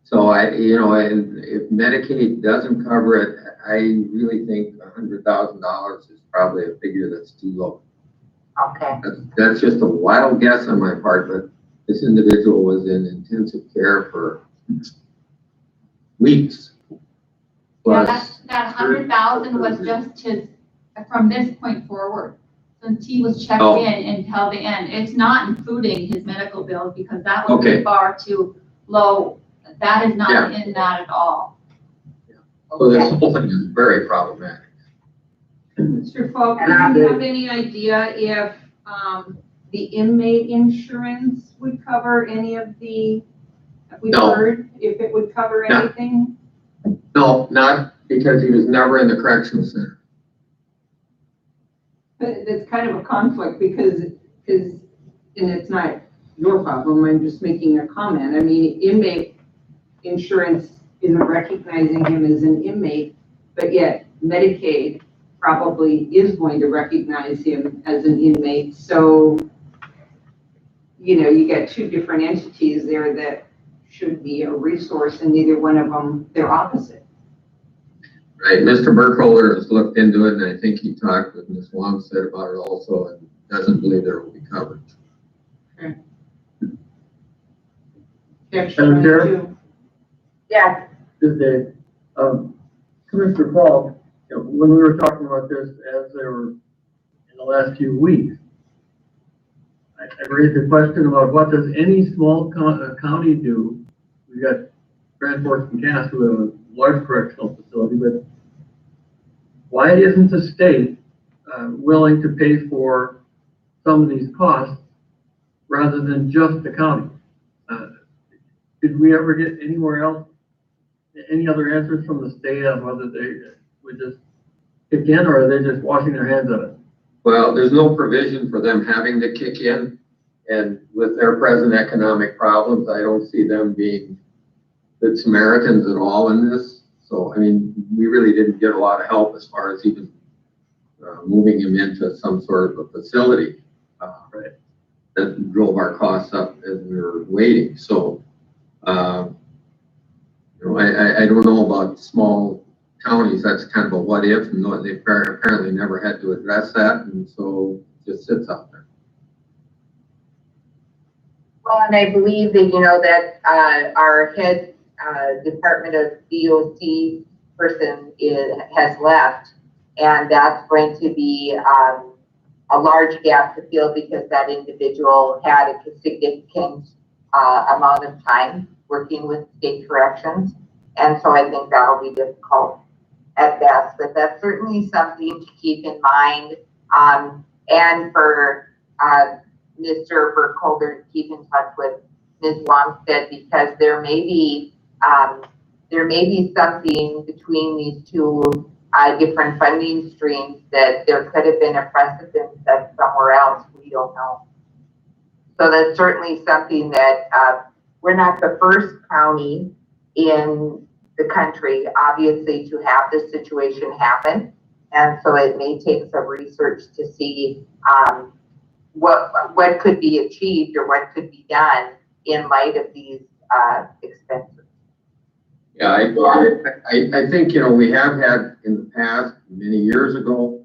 So if Medicaid doesn't cover it, I really think $100,000 is probably a figure that's too low. Okay. That's just a wild guess on my part, but this individual was in intensive care for weeks. Yeah, Plus, that 100,000 was just his, from this point forward, since he was checked Oh. in until the end. It's not including his medical bills because that would be Okay. far too low. That is not in that at all. so this whole thing is very problematic. Mr. Falk, do And you have any idea if the inmate insurance would cover any of the, have we No. heard if it would cover No. anything? No, not because he was never in the correctional center. But it's kind of a conflict because, and it's not your problem, I'm just making a comment. I mean, inmate insurance isn't recognizing him as an inmate, but yet Medicaid probably is going to recognize him as an inmate. So, you got two different entities there that should be a resource, and neither one of them, they're opposite. Right, Mr. Burkholder has looked into it, and I think he talked with Ms. Longstead about it also, and doesn't believe there will be coverage. Madam Chair? Yes. Good day. Commissioner Falk, when we were talking about this as they were in the last few weeks, I raised the question about what does any small county do? We got Grand Forks and Cass, who have a large correctional facility, but why isn't the state willing to pay for some of these costs rather than just the county? Did we ever get anywhere else, any other answers from the state on whether they would just kick in, or are they just washing their hands of it? Well, there's no provision for them having to kick in, and with their present economic problems, I don't see them being good Samaritans at all in this. So, I mean, we really didn't get a lot of help as far as even moving him into some sort of a facility. Right. That drove our costs up as we were waiting. So, you know, I don't know about small counties. That's kind of a what if, and they apparently never had to address that, and so it just sits out there. Well, and I believe that, you know, that our head Department of DOC person has left, and that's going to be a large gap to fill because that individual had a significant amount of time working with state corrections. And so I think that'll be difficult at best, but that's certainly something to keep in mind. And for Mr. Burkholder to keep in touch with Ms. Longstead, because there may be something between these two different funding streams that there could have been a precedent set somewhere else. We don't know. So that's certainly something that we're not the first county in the country, obviously, to have this situation happen. And so it may take some research to see what could be achieved or what could be done in light of these expenses. Yeah, I think, you know, we have had in the past, many years ago,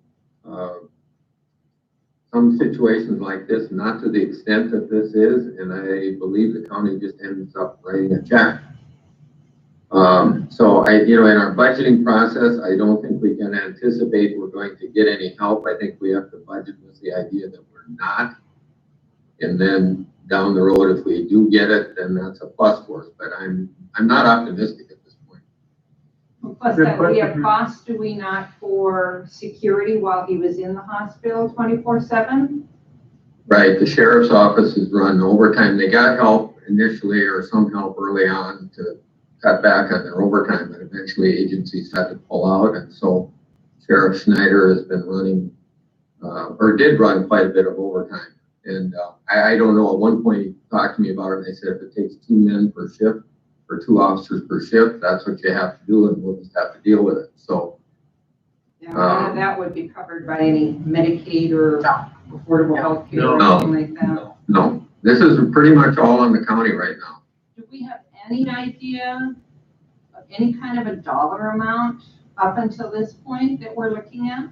some situations like this, not to the extent that this is, and I believe the county just ends up writing a check. So you know, in our budgeting process, I don't think we can anticipate we're going to get any help. I think we have to budget with the idea that we're not. And then down the road, if we do get it, then that's a plus for us. But I'm not optimistic at this point. Plus that we have costs, do we not, for security while he was in the hospital 24/7? Right, the sheriff's office is run overtime. They got help initially, or some help early on to cut back on their overtime, but eventually agencies had to pull out. And so Sheriff Schneider has been running, or did run quite a bit of overtime. And I don't know, at one point he talked to me about it, and they said if it takes 2 men per shift, or 2 officers per shift, that's what you have to do, and we'll just have to deal with it. So Yeah, none of that would be covered by any Medicaid or affordable health care or No. anything like that. no, this is pretty much all on the county right now. Do we have any idea of any kind of a dollar amount up until this point that we're looking at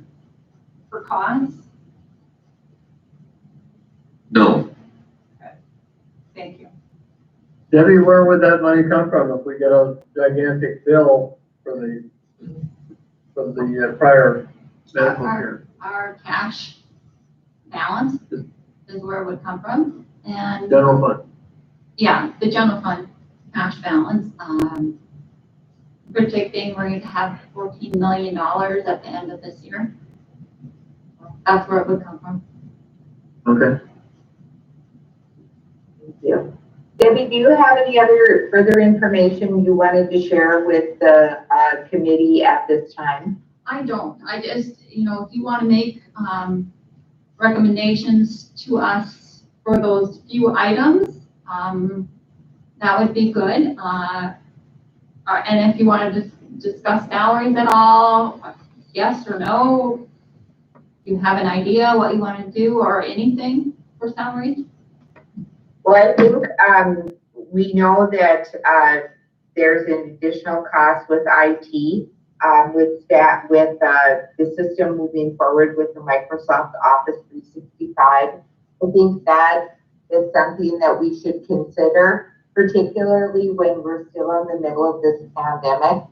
for costs? No, Thank you. Debbie, where would that money come from if we get a gigantic bill for the prior medical care? Our cash balance is where it would come from. And General fund. yeah, the general fund cash balance, predicting we're going to have $14 million at the end of this year. That's where it would come from. Okay. Yeah. Debbie, do you have any other further information you wanted to share with the committee at this time? I don't. I just, you know, if you want to make recommendations to us for those few items, that would be good. And if you want to discuss salaries at all, yes or no, you have an idea what you want to do or anything for salaries? Well, I think we know that there's an additional cost with IT, with staff, with the system moving forward with the Microsoft Office 365. I think that is something that we should consider, particularly when we're still in the middle of this pandemic.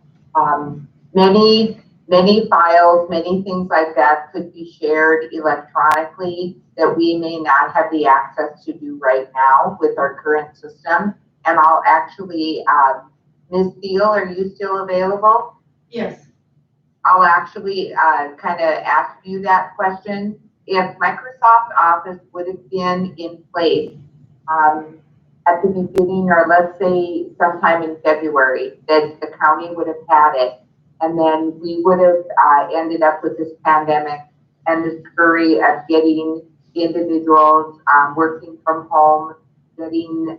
Many files, many things like that could be shared electronically that we may not have the access to do right now with our current system. And I'll actually, Ms. Thiel, are you still available? Yes. I'll actually kind of ask you that question. If Microsoft Office would have been in place at the beginning, or let's say sometime in February, that the county would have had it, and then we would have ended up with this pandemic and the scurry of getting individuals working from home, getting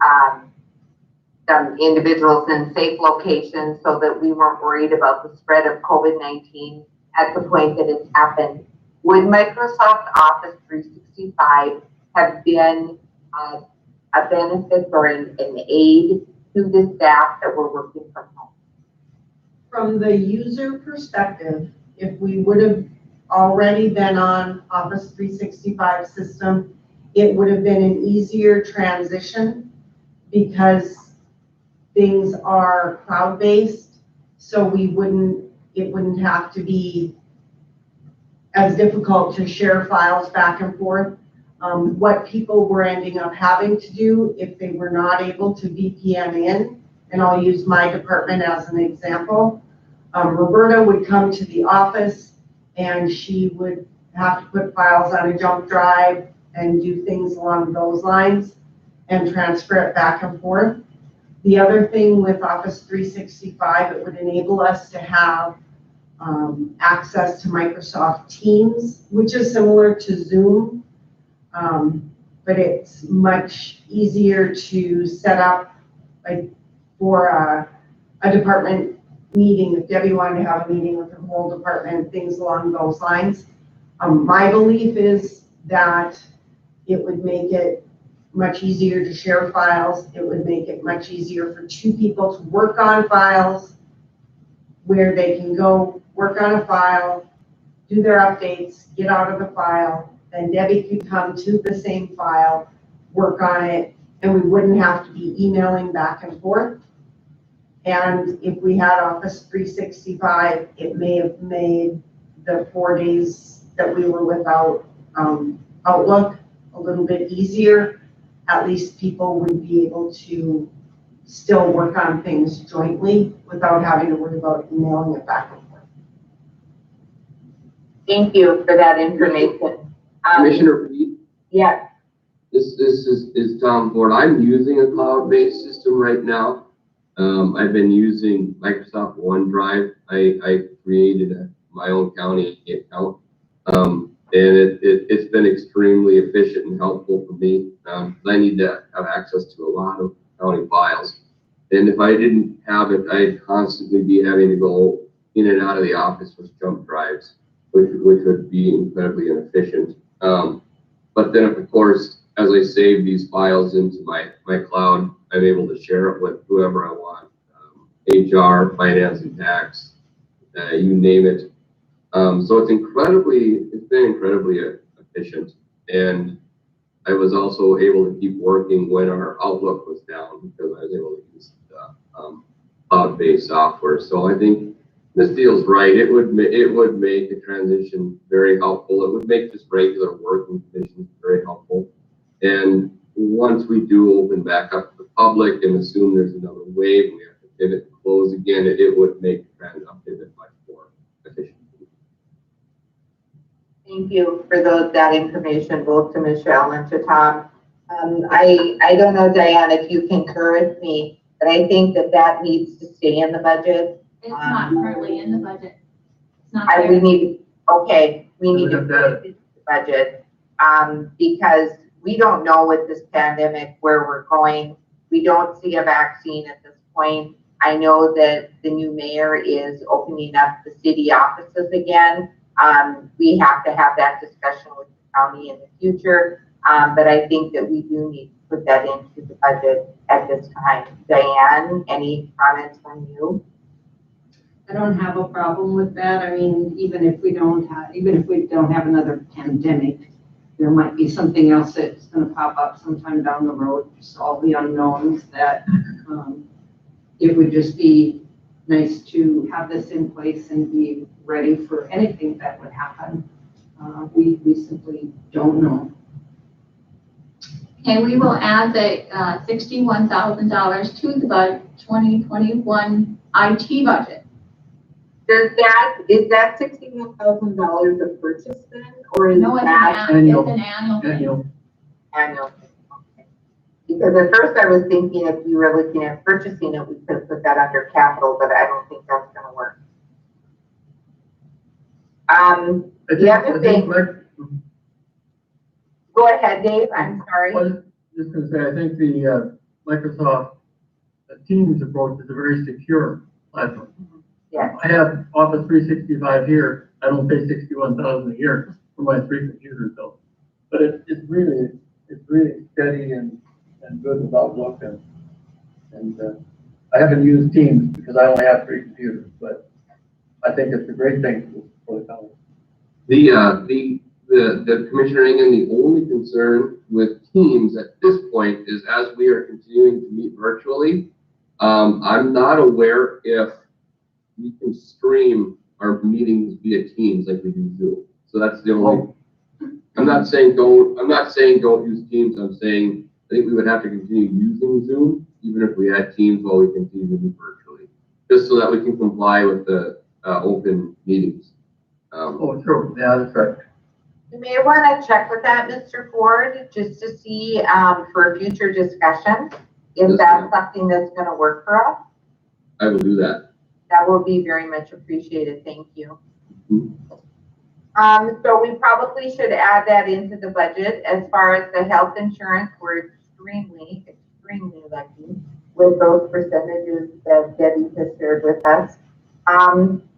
some individuals in safe locations so that we weren't worried about the spread of COVID-19 at the point that it's happened. Would Microsoft Office 365 have been a benefit or an aid to the staff that were working from home? From the user perspective, if we would have already been on Office 365 system, it would have been an easier transition because things are cloud-based, so it wouldn't have to be as difficult to share files back and forth. What people were ending up having to do if they were not able to VPN in, and I'll use my department as an example. Roberta would come to the office and she would have to put files on a jump drive and do things along those lines and transfer it back and forth. The other thing with Office 365, it would enable us to have access to Microsoft Teams, which is similar to Zoom, but it's much easier to set up, like for a department meeting. If Debbie wanted to have a meeting with the whole department, things along those lines. My belief is that it would make it much easier to share files. It would make it much easier for two people to work on files where they can go work on a file, do their updates, get out of the file, then Debbie could come to the same file, work on it, and we wouldn't have to be emailing back and forth. And if we had Office 365, it may have made the 4 days that we were without Outlook a little bit easier. At least people would be able to still work on things jointly without having to worry about emailing it back and forth. Thank you for that information. Commissioner Pete, Yes. this is Tom Ford. I'm using a cloud-based system right now. I've been using Microsoft OneDrive. I created my own county account. And it's been extremely efficient and helpful for me. I need to have access to a lot of county files. And if I didn't have it, I'd constantly be having to go in and out of the office with jump drives, which would be incredibly inefficient. But then, of course, as I save these files into my cloud, I'm able to share it with whoever I want, HR, finance and tax, you name it. So it's been incredibly efficient. And I was also able to keep working when our Outlook was down because I was able to use the cloud-based software. So I think this deal's right. It would make the transition very helpful. It would make just regular working conditions very helpful. And once we do open back up to the public and assume there's another wave, we have to pivot and close again, it would make the pivot much more efficient. Thank you for that information, both to Michelle and to Tom. I don't know, Diane, if you concur with me, but I think that needs to stay in the budget. It's not currently in the budget. It's not there. We need to put it in the budget, because we don't know with this pandemic where we're going. We don't see a vaccine at this point. I know that the new mayor is opening up the city offices again. We have to have that discussion with the county in the future, but I think that we do need to put that into the budget at this time. Diane, any comments from you? I don't have a problem with that. I mean, even if we don't have another pandemic, there might be something else that's going to pop up sometime down the road. Just all the unknowns that it would just be nice to have this in place and be ready for anything that would happen. We simply don't know. Okay, we will add the $61,000 to the 2021 IT budget. Is that $61,000 a purchase then, or is No, it's that Annual. an annual thing. Annual. annual? Okay. Because at first I was thinking if you were looking at purchasing it, we could put that under capital, but I don't think that's gonna work. The other thing, go ahead, Dave, I'm sorry. I was just gonna say, I think the Microsoft Teams approach is a very secure platform. Yes. I have Office 365 here. I don't pay 61,000 a year for my 3 computers though. But it's really steady and good with Outlook and I haven't used Teams because I only have 3 computers, but I think it's a great thing for the county. The Commissioner Engen, the only concern with Teams at this point is as we are continuing to meet virtually, I'm not aware if we can stream our meetings via Teams like we do Zoom. So that's the only, I'm not saying don't use Teams. I'm saying I think we would have to continue using Zoom, even if we had Teams while we continue to meet virtually, just so that we can comply with the open meetings. Oh, true. Yeah, that's right. You may want to check with that, Mr. Ford, just to see for future discussion, if Yes, that's ma'am. something that's going to work for us. I will do that. That will be very much appreciated. Thank you. Mhm. So we probably should add that into the budget. As far as the health insurance, we're extremely lucky with those percentages that Debbie has shared with us.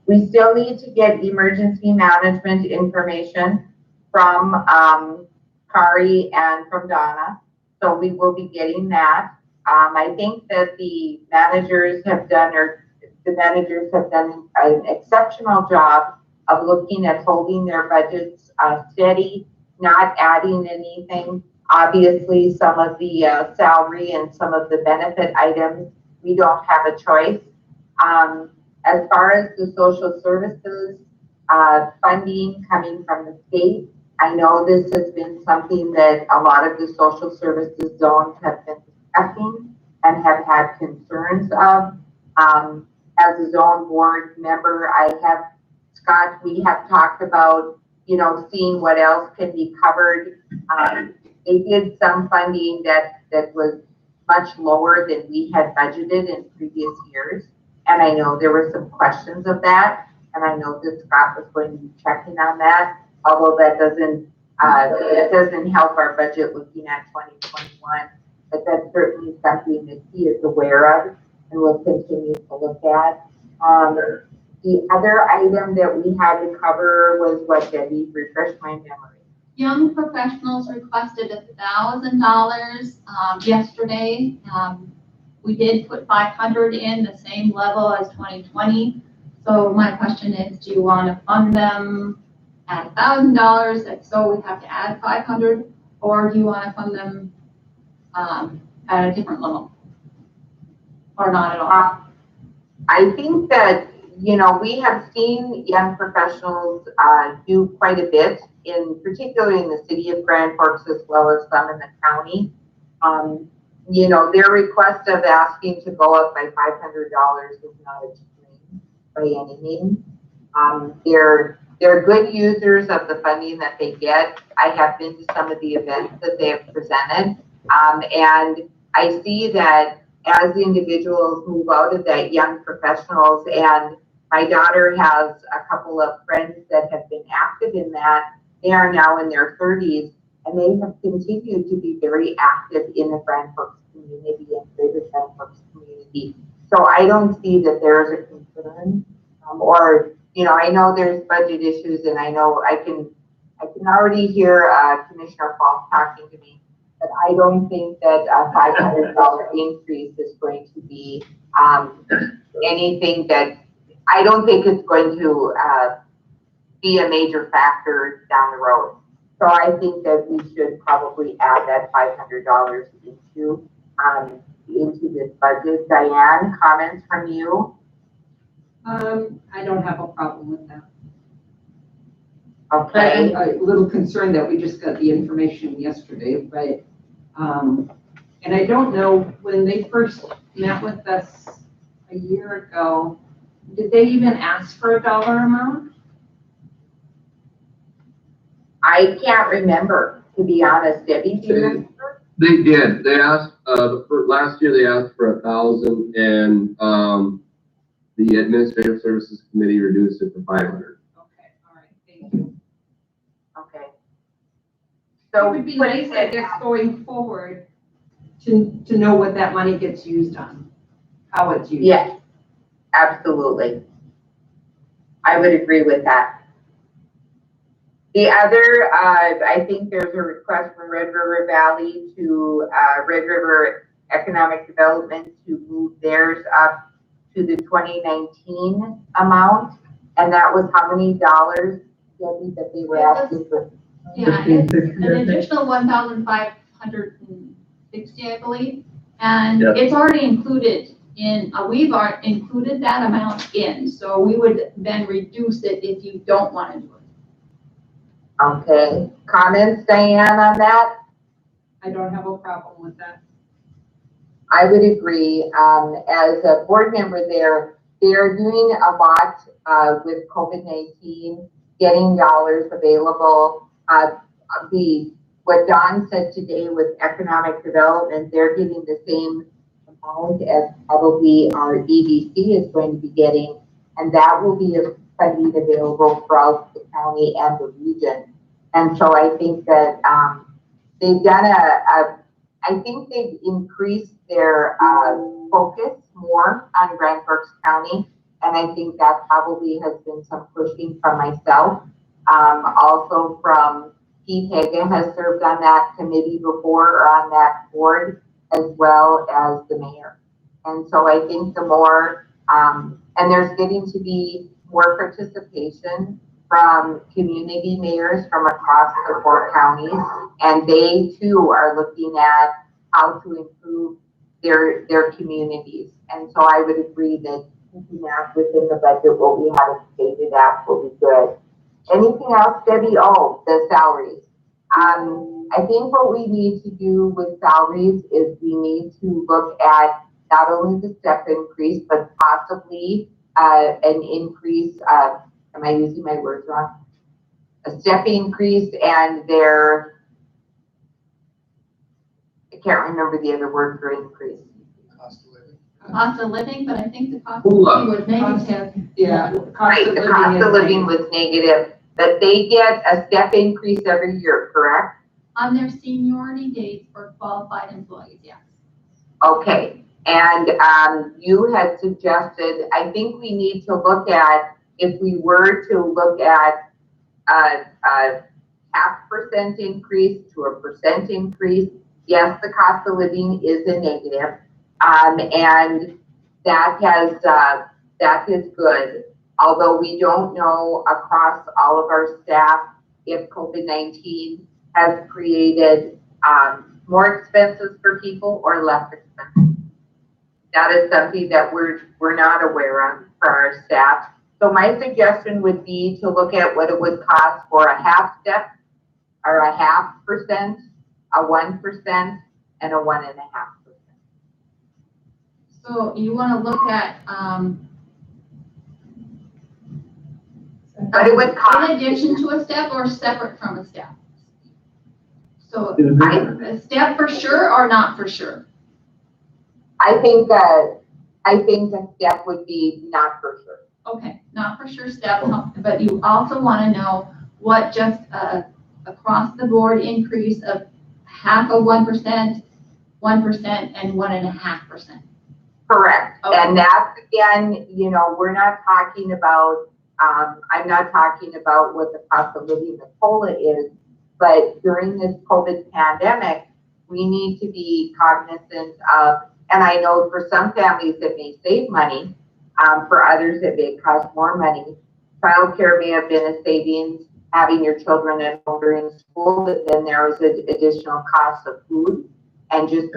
We still need to get emergency management information from Kari and from Donna. So we will be getting that. I think that the managers have done an exceptional job of looking at holding their budgets steady, not adding anything. Obviously, some of the salary and some of the benefit items, we don't have a choice. As far as the social services funding coming from the state, I know this has been something that a lot of the social services zones have been discussing and have had concerns of. As a zone board member, Scott, we have talked about, seeing what else can be covered. They did some funding that was much lower than we had budgeted in previous years. And I know there were some questions of that. And I know that Scott was going to be checking on that, although that doesn't help our budget looking at 2021. But that's certainly something that he is aware of and will continue to look at. The other item that we had to cover was what, Debbie, refresh my memory. Young professionals requested $1,000 yesterday. We did put 500 in, the same level as 2020. So my question is, do you want to fund them at $1,000? If so, we have to add 500, or do you want to fund them at a different level? Or not at all? I think that, we have seen young professionals do quite a bit, particularly in the city of Grand Forks as well as some in the county. Their request of asking to go up by $500 is not extreme by any means. They're good users of the funding that they get. I have been to some of the events that they have presented, and I see that as individuals move out of that, young professionals, and my daughter has a couple of friends that have been active in that. They are now in their 30s, and they have continued to be very active in the Grand Forks community and greater Grand Forks community. So I don't see that there's a concern, I know there's budget issues, and I know I can already hear Commissioner Falk talking to me, but I don't think that a $500 increase is going to be anything that, I don't think it's going to be a major factor down the road. So I think that we should probably add that $500 into this budget. Diane, comments from you? I don't have a problem with that. Okay. I'm a little concerned that we just got the information yesterday, but, and I don't know, when they first met with us a year ago, Did they even ask for a dollar amount? I can't remember, to be honest. Debbie, do you remember? They did. They asked, last year they asked for 1,000 and, the Administrative Services Committee reduced it to 500. Okay, all right, thank you. Okay. It So would be putting nice, I it- guess, going forward to know what that money gets used on, how it's used. Yes, absolutely. I would agree with that. The other, I think there's a request from Red River Valley to, Red River Economic Development to move theirs up to the 2019 amount. And that was how many dollars, Debbie, that they were It was- asking for? Yeah, 1560, it's I an think. additional 1,560, I believe. And Yeah. it's already included in, we've already included that amount in, so we would then reduce it if you don't want to do it. Okay, comments, Diane, on that? I don't have a problem with that. I would agree. As a board member there, they are doing a lot with COVID-19, getting dollars available. What Don said today with economic development, they're getting the same amount as probably our EDC is going to be getting, and that will be funding available throughout the county and the region. And so I think that they've done I think they've increased their focus more on Grand Forks County, and I think that probably has been some pushing from myself. Also from Pete Hagan has served on that committee before, or on that board, as well as the mayor. And so I think the more, and there's getting to be more participation from community mayors from across the 4 counties, and they too are looking at how to improve their communities. And so I would agree that keeping that within the budget, what we have stated at will be good. Anything else, Debbie? Oh, the salaries. I think what we need to do with salaries is we need to look at not only the step increase, but possibly an increase, am I using my words wrong? A step increase and their, I can't remember the other word for increase. Cost of living, but I think the cost of Hula. living was negative. Yeah. Right, the cost of living was negative, but they get a step increase every year, correct? On their seniority dates for qualified employees, yes. Okay, and you had suggested, I think we need to look at, if we were to look at a 0.5% increase to a % increase, yes, the cost of living is a negative. And that is good. Although we don't know across all of our staff if COVID-19 has created more expenses for people or less expenses. That is something that we're not aware of for our staff. So my suggestion would be to look at what it would cost for a half step or a 0.5%, a 1%, and a 1.5%. So you want to look at, But it would cost. in addition to a step or separate from a step? So a step for sure or not for sure? I think a step would be not for sure. Okay, not for sure step, but you also want to know what just across the board increase of 0.5%, 1%, and 1.5%. Correct. Okay. And that's again, we're not talking about, I'm not talking about what the cost of living in COLA is, but during this COVID pandemic, we need to be cognizant of, and I know for some families it may save money, for others it may cost more money. Childcare may have been a savings, having your children at home during school, but then there was an additional cost of food and just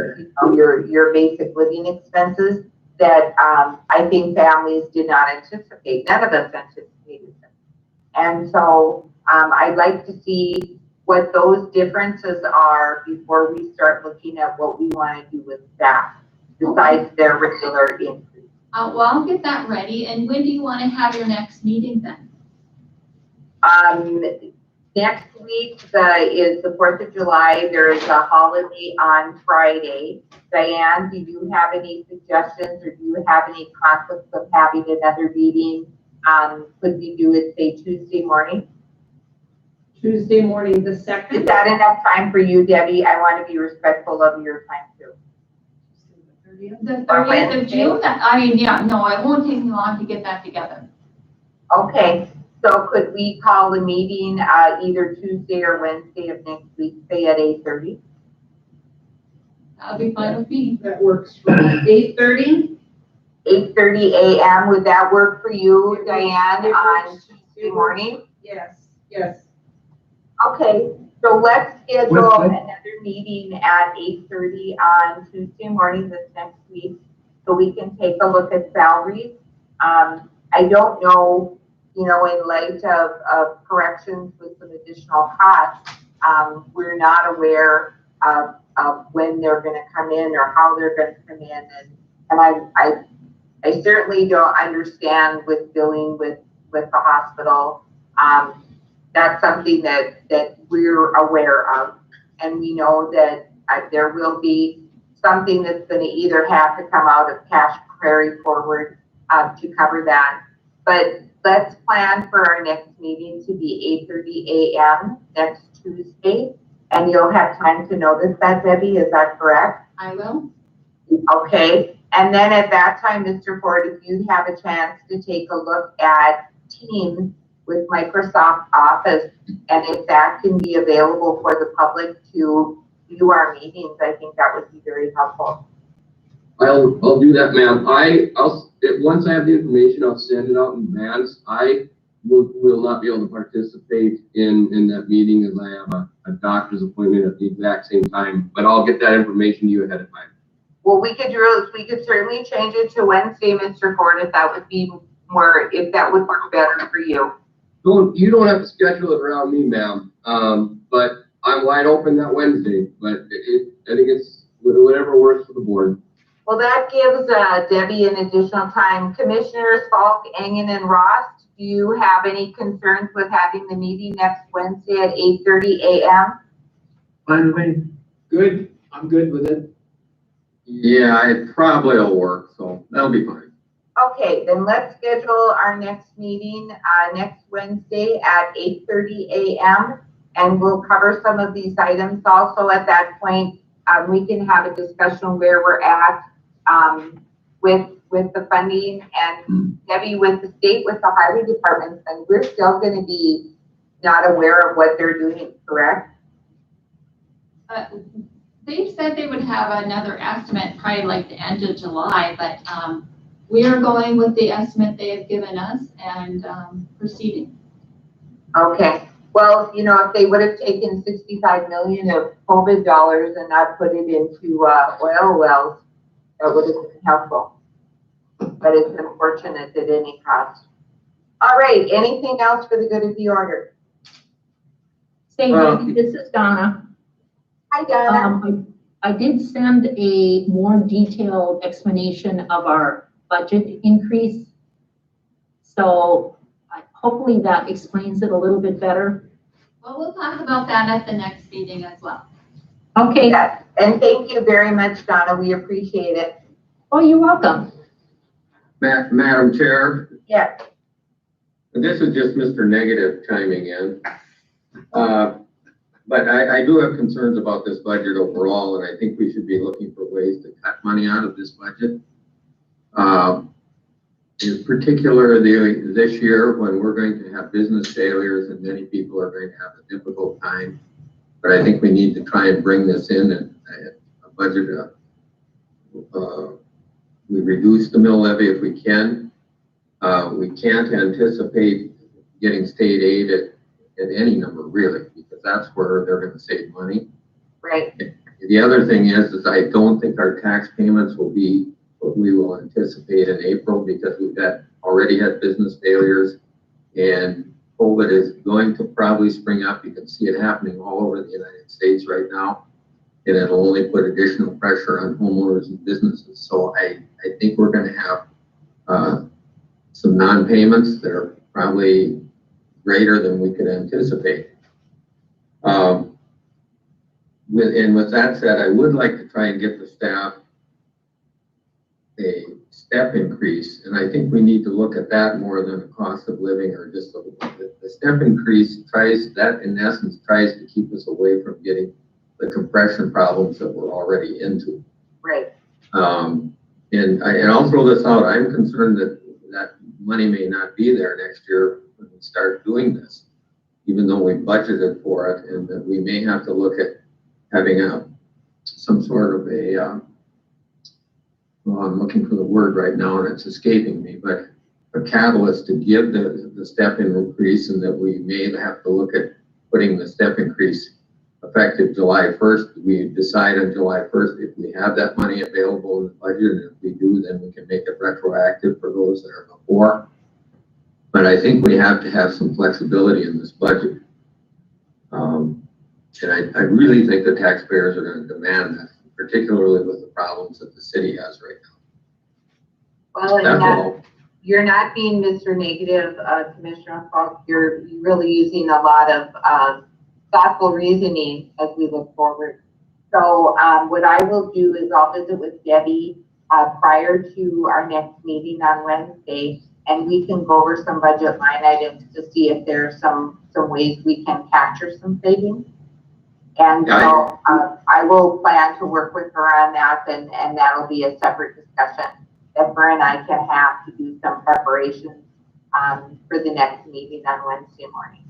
your basic living expenses that I think families did not anticipate. None of us anticipated them. And so I'd like to see what those differences are before we start looking at what we want to do with staff besides their regular increase. Well, I'll get that ready. And when do you want to have your next meeting then? Next week, is the 4th of July. There is a holiday on Friday. Diane, do you have any suggestions or do you have any conflicts of having another meeting? Could we do it, say, Tuesday morning? Tuesday morning, the Is 2nd. that enough time for you, Debbie? I want to be respectful of your time too. The Or 30th of Wednesday? June? I mean, yeah, no, it won't take me long to get that together. Okay, so could we call the meeting either Tuesday or Wednesday of next week, say at 8:30? That'll be fine with me. That works for me. 8:30? 8:30 a.m. Would that work for you, Diane, It on works. Tuesday morning? Yes, yes. Okay, so let's schedule Wednesday. another meeting at 8:30 on Tuesday morning this next week, so we can take a look at salaries. I don't know, in light of corrections with some additional costs, we're not aware of when they're gonna come in or how they're gonna come in, and I certainly don't understand with billing with the hospital. That's something that we're aware of. And we know that there will be something that's going to either have to come out of cash carry forward to cover that. But let's plan for our next meeting to be 8:30 a.m. next Tuesday. And you'll have time to notice that, Debbie, is that correct? I will. Okay. And then at that time, Mr. Ford, if you have a chance to take a look at Teams with Microsoft Office, and if that can be available for the public to view our meetings, I think that would be very helpful. I'll do that, ma'am. Once I have the information, I'll send it out in advance. I will not be able to participate in that meeting as I have a doctor's appointment at the exact same time, but I'll get that information to you ahead of time. Well, we could certainly change it to Wednesday, Mr. Ford, if that would work better for you. You don't have to schedule it around me, ma'am. But I'm wide open that Wednesday, but I think it's whatever works for the board. Well, that gives Debbie an additional time. Commissioners Falk, Engen, and Ross, do you have any concerns with having the meeting next Wednesday at 8:30 a.m.? Fine with me. Good, I'm good with it. Yeah, it probably will work, so that'll be fine. Okay, then let's schedule our next meeting next Wednesday at 8:30 a.m. and we'll cover some of these items. Also at that point, we can have a discussion where we're at with the funding, and Debbie, with the state, with the highway departments, and we're still going to be not aware of what they're doing, correct? They said they would have another estimate probably like the end of July, but we are going with the estimate they have given us and proceeding. Okay. Well, if they would have taken 65 million of COVID dollars and not put it into oil wells, that would have been helpful. But it's unfortunate at any cost. All right. Anything else for the good of the order? Say, Debbie, this is Donna. Hi, Donna. I did send a more detailed explanation of our budget increase. So hopefully that explains it a little bit better. Well, we'll talk about that at the next meeting as well. Okay. Yes. And thank you very much, Donna. We appreciate it. Oh, you're welcome. Madam Chair, Yes. this is just Mr. Negative chiming in. But I do have concerns about this budget overall, and I think we should be looking for ways to cut money out of this budget. In particular, this year, when we're going to have business failures and many people are going to have a difficult time. But I think we need to try and bring this in and a budget. We reduce the mill levy if we can. We can't anticipate getting state aid at any number, really, because that's where they're going to save money. Right. The other thing is I don't think our tax payments will be what we will anticipate in April, because we've already had business failures, and COVID is going to probably spring up. You can see it happening all over the United States right now, and it'll only put additional pressure on homeowners and businesses. So I think we're going to have some non-payments that are probably greater than we could anticipate. With that said, I would like to try and get the staff a step increase, and I think we need to look at that more than a cost of living or just the step increase that in essence tries to keep us away from getting the compression problems that we're already into. Right. And I'll throw this out, I'm concerned that money may not be there next year when we start doing this, even though we budgeted for it, and that we may have to look at having some sort of well, I'm looking for the word right now and it's escaping me, but a catalyst to give the step increase, and that we may have to look at putting the step increase effective July 1st. We decide on July 1st if we have that money available in the budget, and if we do, then we can make it retroactive for those that are before. But I think we have to have some flexibility in this budget. And I really think the taxpayers are going to demand that, particularly with the problems that the city has right now. Well, and That's that, all. you're not being Mr. Negative, Commissioner Falk. You're really using a lot of thoughtful reasoning as we look forward. So what I will do is I'll visit with Debbie prior to our next meeting on Wednesday, and we can go over some budget line items to see if there are some ways we can capture some savings. And so I will plan to work with her on that, and that'll be a separate discussion that Bert and I can have to do some preparations for the next meeting on Wednesday morning.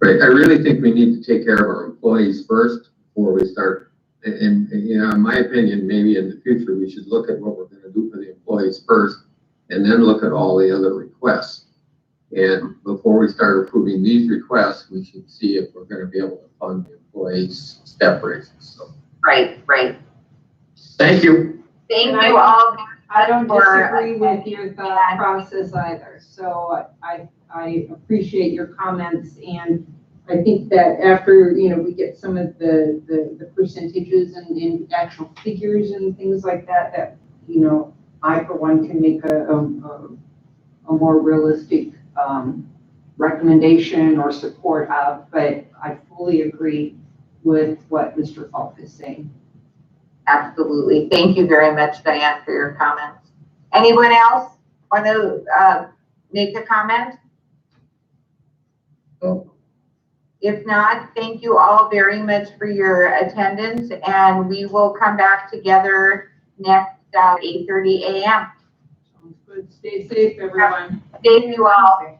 Right, I really think we need to take care of our employees first before we start. And you know, in my opinion, maybe in the future, we should look at what we're going to do for the employees first, and then look at all the other requests. And before we start approving these requests, we should see if we're going to be able to fund the employees' step raises. So, Right. thank you. Thank you all. I don't for disagree with your thought Yeah. process either. So I appreciate your comments, and I think that after, we get some of the percentages and actual figures and things like that, I for one can make a more realistic recommendation or support of, but I fully agree with what Mr. Falk is saying. Absolutely. Thank you very much, Diane, for your comments. Anyone else want to make a comment? If not, thank you all very much for your attendance, and we will come back together next 8:30 a.m. Sounds good. Stay safe, everyone. Thank you all.